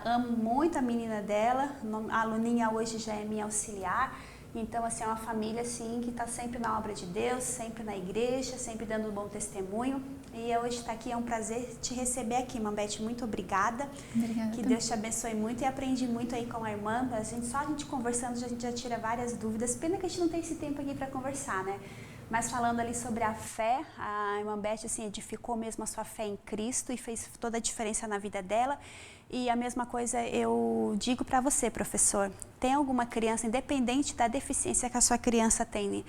Speaker 1: Amo muito a menina dela, a Luninha hoje já é minha auxiliar. Então, assim, é uma família, assim, que está sempre na obra de Deus, sempre na igreja, sempre dando um bom testemunho. E hoje está aqui, é um prazer te receber aqui, irmã Beth. Muito obrigada.
Speaker 2: Obrigada.
Speaker 1: Que Deus te abençoe muito e aprendi muito aí com a irmã. Só a gente conversando, a gente já tira várias dúvidas. Pena que a gente não tem esse tempo aqui para conversar, né? Mas falando ali sobre a fé, a irmã Beth, assim, edificou mesmo a sua fé em Cristo e fez toda a diferença na vida dela. E a mesma coisa eu digo para você, professor, tem alguma criança, independente da deficiência que a sua criança tem,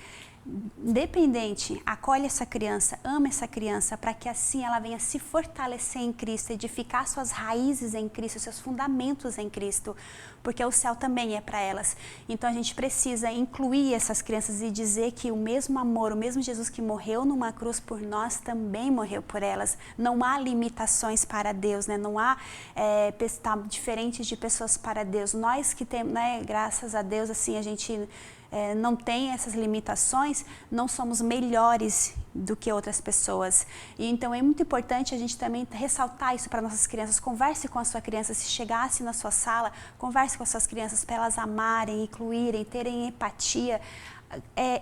Speaker 1: independente, acolhe essa criança, ama essa criança, para que assim ela venha se fortalecer em Cristo, edificar suas raízes em Cristo, seus fundamentos em Cristo, porque o céu também é para elas. Então a gente precisa incluir essas crianças e dizer que o mesmo amor, o mesmo Jesus que morreu numa cruz por nós, também morreu por elas. Não há limitações para Deus, né? Não há diferentes de pessoas para Deus. Nós que temos, né, graças a Deus, assim, a gente não tem essas limitações, não somos melhores do que outras pessoas. E então é muito importante a gente também ressaltar isso para nossas crianças. Converse com a sua criança, se chegasse na sua sala, converse com as suas crianças para elas amarem, incluírem, terem empatia.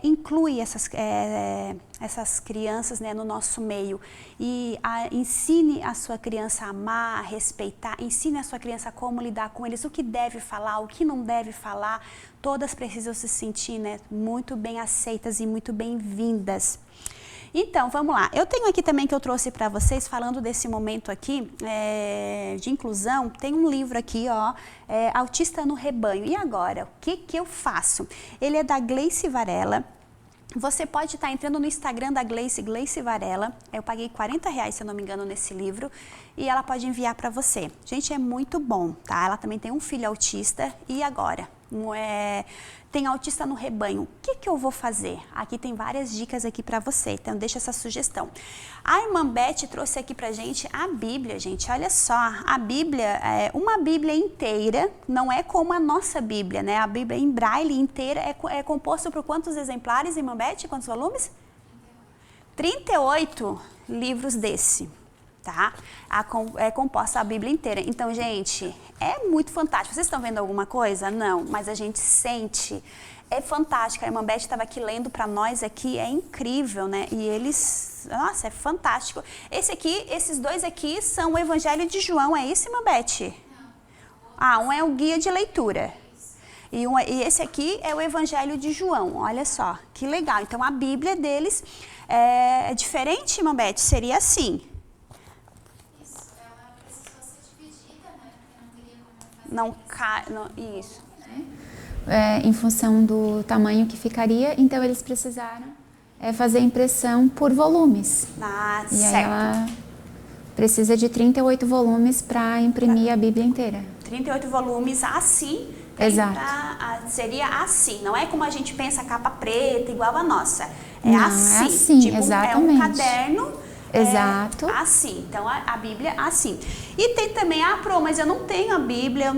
Speaker 1: Inclui essas crianças, né, no nosso meio e ensine a sua criança a amar, a respeitar, ensine a sua criança como lidar com eles, o que deve falar, o que não deve falar. Todas precisam se sentir, né, muito bem aceitas e muito bem-vindas. Então, vamos lá. Eu tenho aqui também que eu trouxe para vocês, falando desse momento aqui de inclusão, tem um livro aqui, ó, Autista no Rebanho. E agora, o que eu faço? Ele é da Gleice Varela. Você pode estar entrando no Instagram da Gleice Varela. Eu paguei R$40, se eu não me engano, nesse livro. E ela pode enviar para você. Gente, é muito bom, tá? Ela também tem um filho autista. E agora? Tem autista no rebanho. O que eu vou fazer? Aqui tem várias dicas aqui para você. Então, deixa essa sugestão. A irmã Beth trouxe aqui pra gente a Bíblia, gente. Olha só, a Bíblia, uma Bíblia inteira, não é como a nossa Bíblia, né? A Bíblia em braille inteira é composta por quantos exemplares, irmã Beth? Quantos volumes? 38 livros desse. Tá? É composta a Bíblia inteira. Então, gente, é muito fantástico. Vocês estão vendo alguma coisa? Não, mas a gente sente. É fantástico. A irmã Beth estava aqui lendo para nós aqui, é incrível, né? E eles, nossa, é fantástico. Esses dois aqui são o Evangelho de João, é isso, irmã Beth? Um é o guia de leitura. E esse aqui é o Evangelho de João, olha só, que legal. Então, a Bíblia deles é diferente, irmã Beth? Seria assim. Isso.
Speaker 2: Em função do tamanho que ficaria, então eles precisaram fazer impressão por volumes.
Speaker 1: Certo.
Speaker 2: Aí ela precisa de 38 volumes para imprimir a Bíblia inteira.
Speaker 1: 38 volumes assim.
Speaker 2: Exato.
Speaker 1: Seria assim, não é como a gente pensa, capa preta, igual a nossa.
Speaker 2: Não, assim,
Speaker 1: tipo,
Speaker 2: exatamente.
Speaker 1: É um caderno.
Speaker 2: Exato.
Speaker 1: Assim, então a Bíblia assim. E tem também, mas eu não tenho a Bíblia,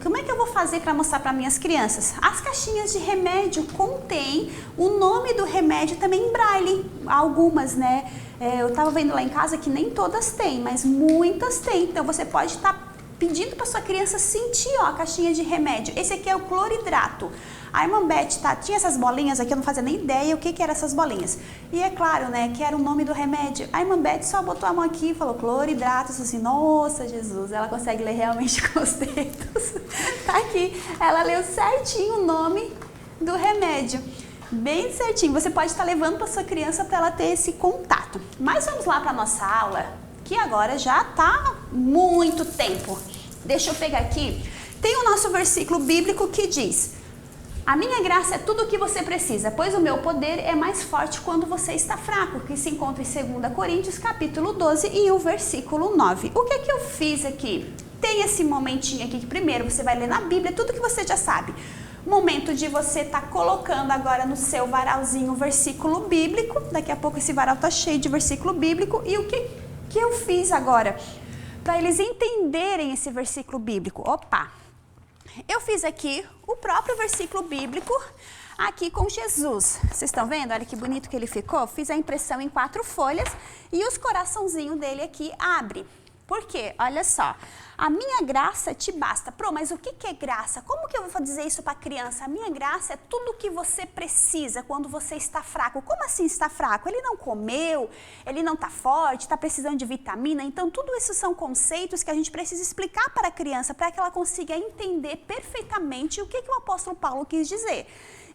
Speaker 1: como é que eu vou fazer para mostrar para minhas crianças? As caixinhas de remédio contêm o nome do remédio também em braille, algumas, né? Eu estava vendo lá em casa que nem todas têm, mas muitas têm, então você pode estar pedindo para sua criança sentir a caixinha de remédio. Esse aqui é o cloridrato. A irmã Beth tinha essas bolinhas aqui, eu não fazia nem ideia o que eram essas bolinhas. E é claro, né, que era o nome do remédio. A irmã Beth só botou a mão aqui e falou cloridrato, assim, nossa, Jesus, ela consegue ler realmente com os dedos. Tá aqui, ela leu certinho o nome do remédio. Bem certinho, você pode estar levando para sua criança para ela ter esse contato. Mas vamos lá para a nossa aula, que agora já está muito tempo. Deixa eu pegar aqui. Tem o nosso versículo bíblico que diz: a minha graça é tudo o que você precisa, pois o meu poder é mais forte quando você está fraco, que se encontra em 2 Coríntios, capítulo 12 e o versículo 9. O que eu fiz aqui? Tem esse momentinho aqui que primeiro você vai ler na Bíblia tudo que você já sabe. Momento de você estar colocando agora no seu varalzinho o versículo bíblico. Daqui a pouco esse varal tá cheio de versículo bíblico. E o que eu fiz agora? Para eles entenderem esse versículo bíblico. Eu fiz aqui o próprio versículo bíblico aqui com Jesus. Vocês estão vendo? Olha que bonito que ele ficou. Fiz a impressão em 4 folhas e os coraçãozinhos dele aqui abre. Por quê? Olha só. A minha graça te basta. Mas o que é graça? Como que eu vou dizer isso para a criança? A minha graça é tudo o que você precisa quando você está fraco. Como assim está fraco? Ele não comeu, ele não está forte, está precisando de vitamina. Então, tudo isso são conceitos que a gente precisa explicar para a criança, para que ela consiga entender perfeitamente o que o apóstolo Paulo quis dizer.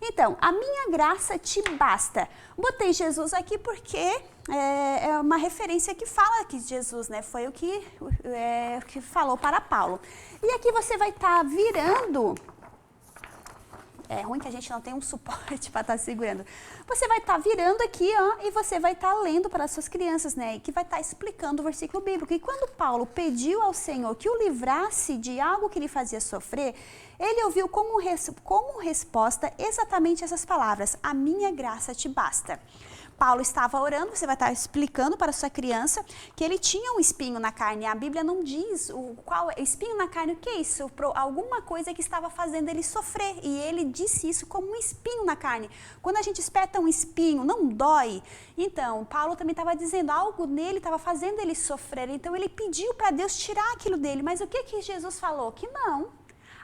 Speaker 1: Então, a minha graça te basta. Botei Jesus aqui porque é uma referência que fala aqui de Jesus, né? Foi o que falou para Paulo. E aqui você vai estar virando. É ruim que a gente não tem um suporte para estar segurando. Você vai estar virando aqui, e você vai estar lendo para as suas crianças, né? E que vai estar explicando o versículo bíblico. E quando Paulo pediu ao Senhor que o livrasse de algo que lhe fazia sofrer, ele ouviu como resposta exatamente essas palavras: a minha graça te basta. Paulo estava orando, você vai estar explicando para a sua criança que ele tinha um espinho na carne. A Bíblia não diz qual espinho na carne, o que é isso? Alguma coisa que estava fazendo ele sofrer. E ele disse isso como um espinho na carne. Quando a gente espeta um espinho, não dói. Então, Paulo também estava dizendo, algo nele estava fazendo ele sofrer. Então, ele pediu para Deus tirar aquilo dele. Mas o que Jesus falou? Que não.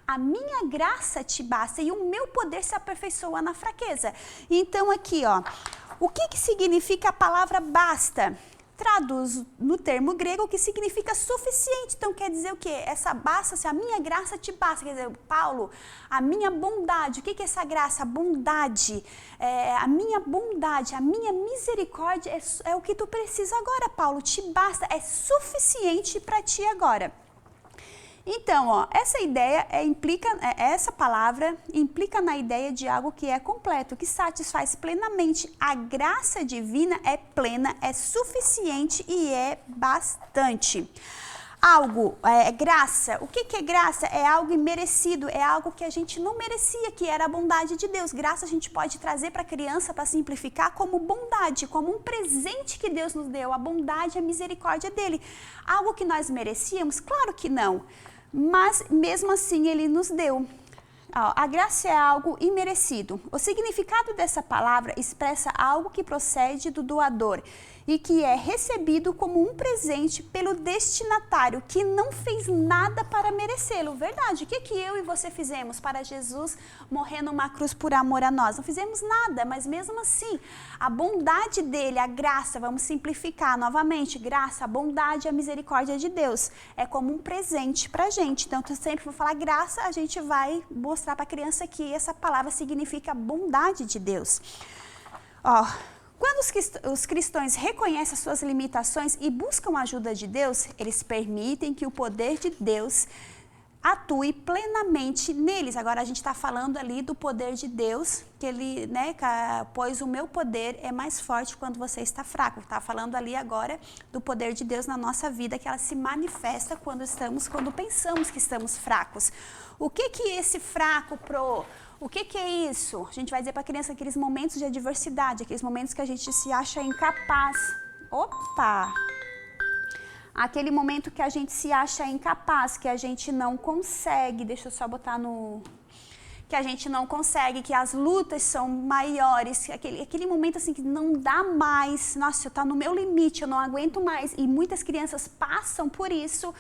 Speaker 1: A minha graça te basta e o meu poder se aperfeiçoa na fraqueza. Então, aqui, o que significa a palavra basta? Traduz no termo grego que significa suficiente. Então, quer dizer o quê? Essa basta, se a minha graça te basta. Quer dizer, Paulo, a minha bondade. O que é essa graça? A bondade. A minha bondade, a minha misericórdia é o que tu precisa agora, Paulo. Te basta, é suficiente para ti agora. Então, ó, essa palavra implica na ideia de algo que é completo, que satisfaz plenamente. A graça divina é plena, é suficiente e é bastante. Graça. O que é graça? É algo imerecido, é algo que a gente não merecia, que era a bondade de Deus. Graça a gente pode trazer para a criança, para simplificar, como bondade, como um presente que Deus nos deu, a bondade e a misericórdia dele. Algo que nós merecíamos? Claro que não, mas mesmo assim ele nos deu. A graça é algo imerecido. O significado dessa palavra expressa algo que procede do doador e que é recebido como um presente pelo destinatário, que não fez nada para merecê-lo. Verdade, o que eu e você fizemos para Jesus morrer numa cruz por amor a nós? Não fizemos nada, mas mesmo assim, a bondade dele, a graça, vamos simplificar novamente, graça, a bondade e a misericórdia de Deus é como um presente para a gente. Então, eu sempre vou falar graça, a gente vai mostrar para a criança que essa palavra significa bondade de Deus. Quando os cristãos reconhecem as suas limitações e buscam a ajuda de Deus, eles permitem que o poder de Deus atue plenamente neles. Agora a gente está falando ali do poder de Deus, que ele, pois o meu poder é mais forte quando você está fraco. Está falando ali agora do poder de Deus na nossa vida, que ela se manifesta quando pensamos que estamos fracos. O que esse fraco O que é isso? A gente vai dizer para a criança aqueles momentos de adversidade, aqueles momentos que a gente se acha incapaz. Aquele momento que a gente se acha incapaz, que a gente não consegue, deixa eu só botar que a gente não consegue, que as lutas são maiores, aquele momento assim que não dá mais, nossa, tá no meu limite, eu não aguento mais, e muitas crianças passam por isso.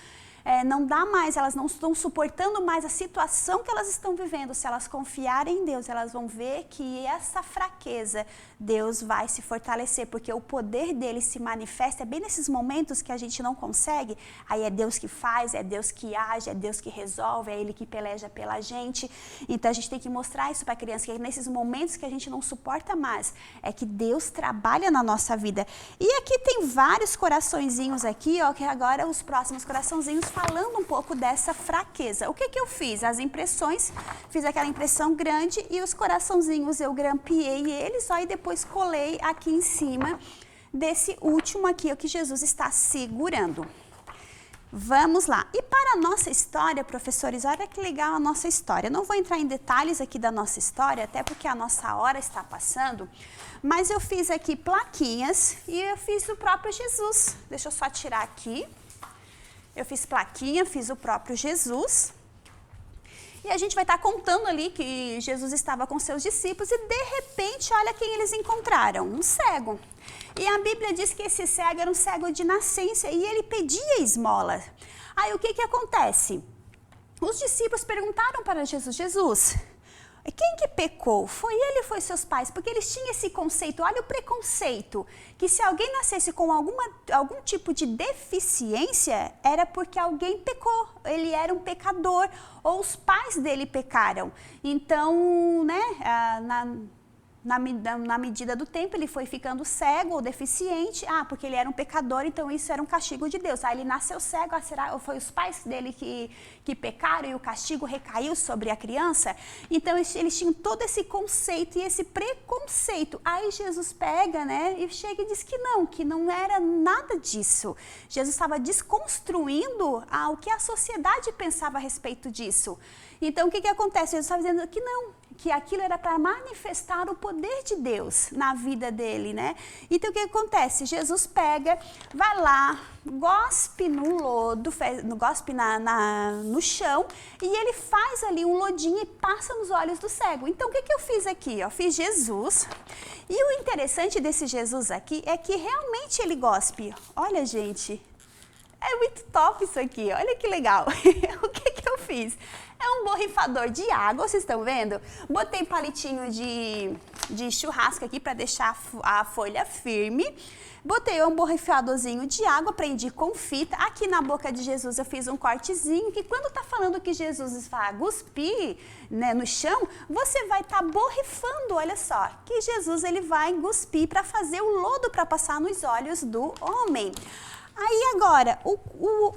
Speaker 1: Não dá mais, elas não estão suportando mais a situação que elas estão vivendo. Se elas confiarem em Deus, elas vão ver que essa fraqueza, Deus vai se fortalecer, porque o poder dele se manifesta bem nesses momentos que a gente não consegue. Aí é Deus que faz, é Deus que age, é Deus que resolve, é ele que peleja pela gente. Então a gente tem que mostrar isso para a criança, que nesses momentos que a gente não suporta mais, é que Deus trabalha na nossa vida. E aqui tem vários coraçõezinhos aqui, que agora os próximos coraçãozinhos falando um pouco dessa fraqueza. O que eu fiz? As impressões, fiz aquela impressão grande e os coraçãozinhos eu grampeei eles, e depois colei aqui em cima desse último aqui, o que Jesus está segurando. Vamos lá. E para a nossa história, professores, olha que legal a nossa história. Não vou entrar em detalhes aqui da nossa história, até porque a nossa hora está passando, mas eu fiz aqui plaquinhas e eu fiz o próprio Jesus. Deixa eu só tirar aqui. Eu fiz plaquinha, fiz o próprio Jesus. E a gente vai estar contando ali que Jesus estava com seus discípulos e de repente, olha quem eles encontraram, um cego. E a Bíblia diz que esse cego era um cego de nascença e ele pedia esmola. Aí o que acontece? Os discípulos perguntaram para Jesus, quem que pecou? Foi ele ou foi seus pais? Porque eles tinham esse conceito, olha o preconceito, que se alguém nascesse com algum tipo de deficiência, era porque alguém pecou, ele era um pecador, ou os pais dele pecaram. Então, na medida do tempo, ele foi ficando cego ou deficiente, porque ele era um pecador, então isso era um castigo de Deus. Aí ele nasceu cego, ou foi os pais dele que pecaram e o castigo recaiu sobre a criança? Então eles tinham todo esse conceito e esse preconceito. Aí Jesus pega, e chega e diz que não era nada disso. Jesus estava desconstruindo o que a sociedade pensava a respeito disso. Então o que acontece? Jesus estava dizendo que não, que aquilo era para manifestar o poder de Deus na vida dele, Então, o que acontece? Jesus pega, vai lá, gospe no lodo, gospe no chão, e ele faz ali um lodinho e passa nos olhos do cego. Então, o que eu fiz aqui? Fiz Jesus, e o interessante desse Jesus aqui é que realmente ele gospe. Olha, gente, é muito top isso aqui, olha que legal. O que eu fiz? É um borrifador de água, vocês estão vendo? Botei palitinho de churrasco aqui para deixar a folha firme. Botei um borrifadorzinho de água, prendi com fita. Aqui na boca de Jesus eu fiz um cortezinho, que quando tá falando que Jesus vai cuspir, no chão, você vai estar borrifando, olha só, que Jesus ele vai cuspir para fazer o lodo para passar nos olhos do homem. Aí agora,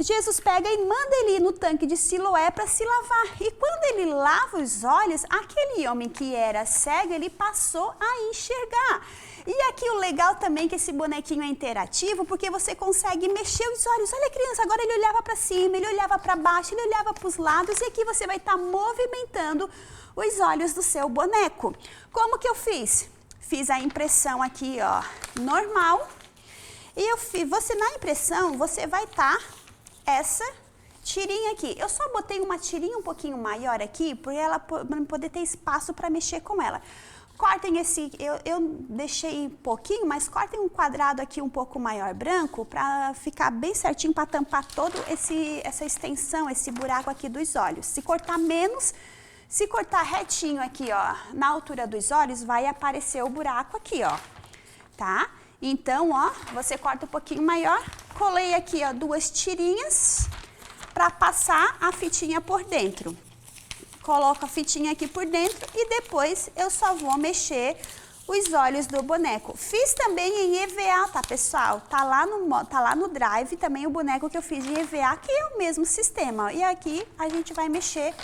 Speaker 1: Jesus pega e manda ele ir no tanque de Siloé para se lavar. E quando ele lava os olhos, aquele homem que era cego, ele passou a enxergar. E aqui o legal também é que esse bonequinho é interativo, porque você consegue mexer os olhos. Olha a criança, agora ele olhava para cima, ele olhava para baixo, ele olhava para os lados, e aqui você vai estar movimentando os olhos do seu boneco. Como que eu fiz? Fiz a impressão aqui, ó, normal. E você na impressão, você vai estar essa tirinha aqui. Eu só botei uma tirinha um pouquinho maior aqui, para ela poder ter espaço para mexer com ela. Cortem esse, eu deixei um pouquinho, mas cortem um quadrado aqui um pouco maior branco, para ficar bem certinho, para tampar todo essa extensão, esse buraco aqui dos olhos. Se cortar menos, se cortar retinho aqui, ó, na altura dos olhos, vai aparecer o buraco aqui, ó, tá? Então, ó, você corta um pouquinho maior, colei aqui, ó, 2 tirinhas para passar a fitinha por dentro. Coloco a fitinha aqui por dentro e depois eu só vou mexer os olhos do boneco. Fiz também em EVA, tá, pessoal? Tá lá no Drive também o boneco que eu fiz em EVA, que é o mesmo sistema, ó. E aqui a gente vai mexer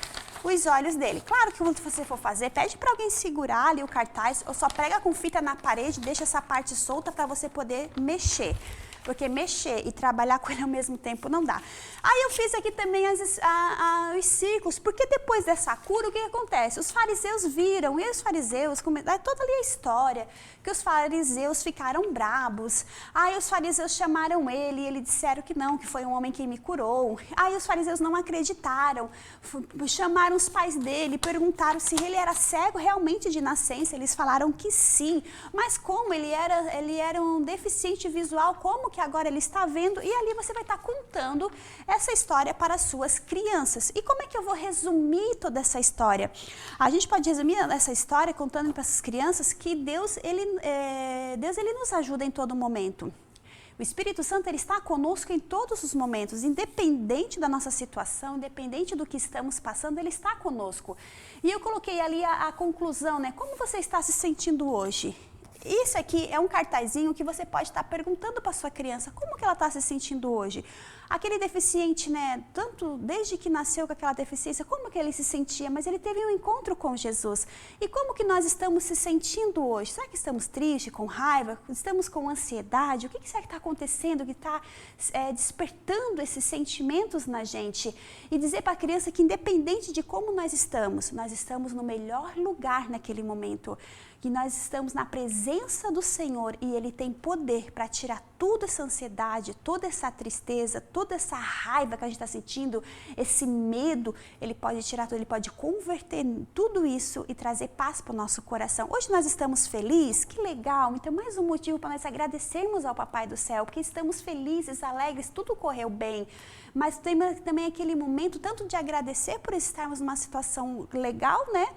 Speaker 1: os olhos dele. Claro que quando você for fazer, pede para alguém segurar ali o cartaz, ou só prega com fita na parede, deixa essa parte solta para você poder mexer. Porque mexer e trabalhar com ele ao mesmo tempo não dá. Aí eu fiz aqui também os círculos, porque depois dessa cura, o que acontece? Os fariseus viram, e os fariseus, toda ali a história, que os fariseus ficaram brabos. Aí os fariseus chamaram ele, e eles disseram que não, que foi um homem que me curou. Aí os fariseus não acreditaram, chamaram os pais dele, perguntaram se ele era cego realmente de nascença. Eles falaram que sim, mas como ele era um deficiente visual, como que agora ele está vendo? E ali você vai estar contando essa história para as suas crianças. E como é que eu vou resumir toda essa história? A gente pode resumir essa história contando para essas crianças que Deus ele nos ajuda em todo momento. O Espírito Santo ele está conosco em todos os momentos, independente da nossa situação, independente do que estamos passando, ele está conosco. E eu coloquei ali a conclusão, né? Como você está se sentindo hoje? Isso aqui é um cartazinho que você pode estar perguntando para sua criança como que ela está se sentindo hoje. Aquele deficiente, né, tanto desde que nasceu com aquela deficiência, como que ele se sentia, mas ele teve um encontro com Jesus. E como que nós estamos se sentindo hoje? Será que estamos tristes, com raiva? Estamos com ansiedade? O que será que está acontecendo, que está despertando esses sentimentos na gente? E dizer para a criança que independente de como nós estamos no melhor lugar naquele momento, que nós estamos na presença do Senhor e Ele tem poder para tirar toda essa ansiedade, toda essa tristeza, toda essa raiva que a gente está sentindo, esse medo, Ele pode tirar tudo, Ele pode converter tudo isso e trazer paz para o nosso coração. Hoje nós estamos felizes, que legal, então mais um motivo para nós agradecermos ao Papai do Céu, porque estamos felizes, alegres, tudo correu bem. Mas tem também aquele momento tanto de agradecer por estarmos numa situação legal, né?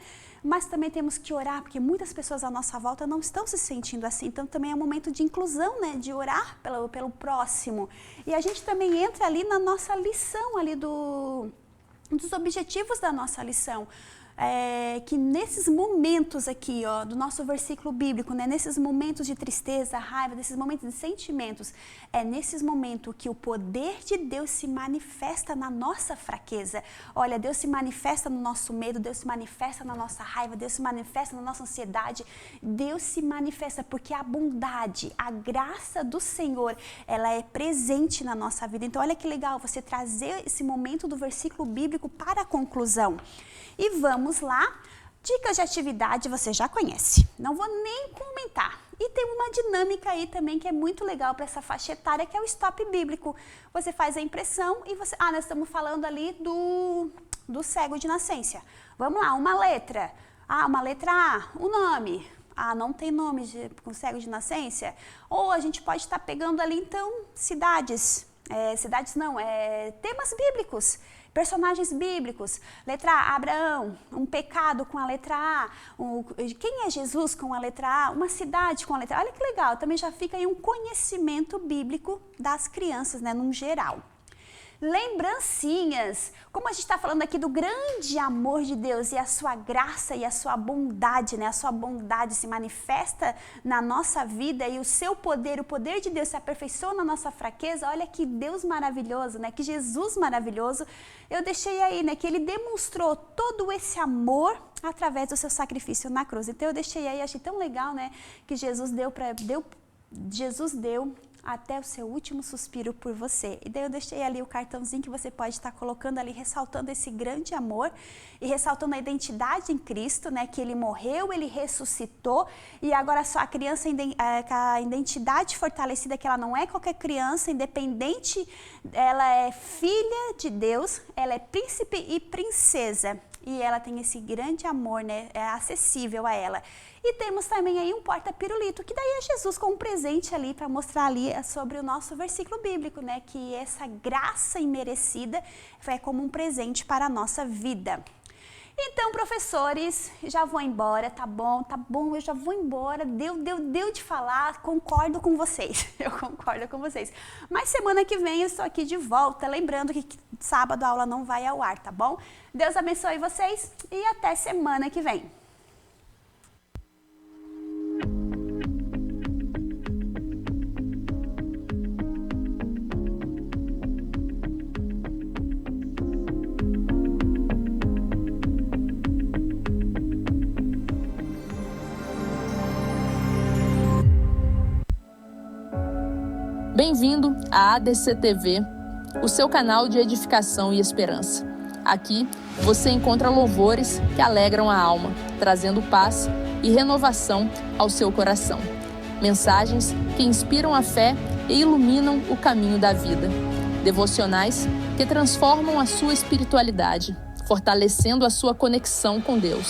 Speaker 1: Mas também temos que orar, porque muitas pessoas à nossa volta não estão se sentindo assim. Então também é um momento de inclusão, né? De orar pelo próximo. E a gente também entra ali na nossa lição, ali dos objetivos da nossa lição. Que nesses momentos aqui, ó, do nosso versículo bíblico, né, nesses momentos de tristeza, raiva, nesses momentos de sentimentos, é nesses momentos que o poder de Deus se manifesta na nossa fraqueza. Olha, Deus se manifesta no nosso medo, Deus se manifesta na nossa raiva, Deus se manifesta na nossa ansiedade, Deus se manifesta porque a bondade, a graça do Senhor, ela é presente na nossa vida. Então, olha que legal você trazer esse momento do versículo bíblico para a conclusão. E vamos lá, dicas de atividade você já conhece, não vou nem comentar. E tem uma dinâmica aí também que é muito legal para essa faixa etária, que é o stop bíblico. Você faz a impressão e você... nós estamos falando ali do cego de nascença. Vamos lá, uma letra. Uma letra A, o nome. Não tem nome com cego de nascença. Ou a gente pode estar pegando ali, então, cidades. Temas bíblicos. Personagens bíblicos, letra A, Abraão, um pecado com a letra A, quem é Jesus com a letra A, uma cidade com a letra A. Olha que legal, também já fica aí um conhecimento bíblico das crianças, né, num geral. lembrancinhas. Como a gente está falando aqui do grande amor de Deus e a sua graça e a sua bondade, né? A sua bondade se manifesta na nossa vida e o seu poder, o poder de Deus se aperfeiçoa na nossa fraqueza. Olha que Deus maravilhoso, né? Que Jesus maravilhoso. Eu deixei aí, né? Que ele demonstrou todo esse amor através do seu sacrifício na cruz. Então eu deixei aí, achei tão legal, né? Que Jesus deu até o seu último suspiro por você. E daí eu deixei ali o cartãozinho que você pode estar colocando ali, ressaltando esse grande amor e ressaltando a identidade em Cristo, né? Que ele morreu, ele ressuscitou e agora só a criança, a identidade fortalecida, que ela não é qualquer criança, independente, ela é filha de Deus, ela é príncipe e princesa. E ela tem esse grande amor, né? É acessível a ela. E temos também aí um porta-pirulito, que daí é Jesus com um presente ali para mostrar ali sobre o nosso versículo bíblico, né? Que essa graça imerecida é como um presente para a nossa vida. Então, professores, já vou embora, tá bom, eu já vou embora, deu de falar, concordo com vocês, eu concordo com vocês. Mas semana que vem eu estou aqui de volta, lembrando que sábado a aula não vai ao ar, tá bom? Deus abençoe vocês e até semana que vem.
Speaker 4: Bem-vindo à ADC TV, o seu canal de edificação e esperança. Aqui você encontra louvores que alegram a alma, trazendo paz e renovação ao seu coração. Mensagens que inspiram a fé e iluminam o caminho da vida. Devocionais que transformam a sua espiritualidade, fortalecendo a sua conexão com Deus.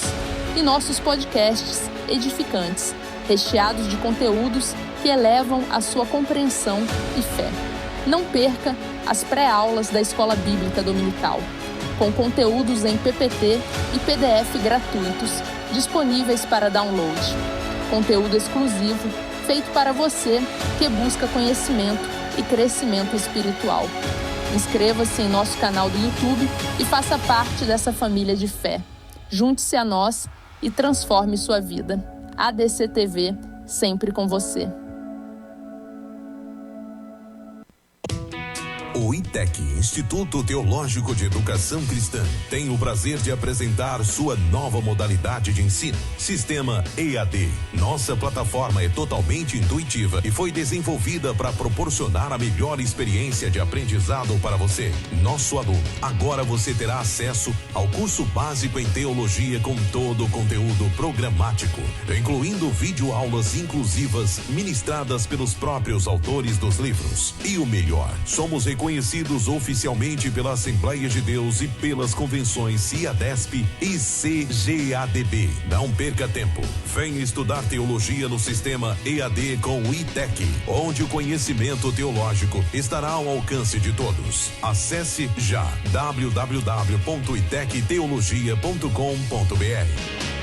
Speaker 4: E nossos podcasts edificantes, recheados de conteúdos que elevam a sua compreensão e fé. Não perca as pré-aulas da Escola Bíblica Dominical, com conteúdos em PPT e PDF gratuitos, disponíveis para download. Conteúdo exclusivo, feito para você que busca conhecimento e crescimento espiritual. Inscreva-se em nosso canal do YouTube e faça parte dessa família de fé. Junte-se a nós e transforme sua vida. ADC TV, sempre com você.
Speaker 5: O ITEC, Instituto Teológico de Educação Cristã, tem o prazer de apresentar sua nova modalidade de ensino, Sistema EAD. Nossa plataforma é totalmente intuitiva e foi desenvolvida para proporcionar a melhor experiência de aprendizado para você, nosso aluno. Agora você terá acesso ao curso básico em teologia com todo o conteúdo programático, incluindo videoaulas inclusivas ministradas pelos próprios autores dos livros. E o melhor, somos reconhecidos oficialmente pela Assembleia de Deus e pelas convenções CIADESP e CGADB. Não perca tempo. Venha estudar teologia no sistema EAD com o ITEC, onde o conhecimento teológico estará ao alcance de todos. Acesse já www.itecteologia.com.br.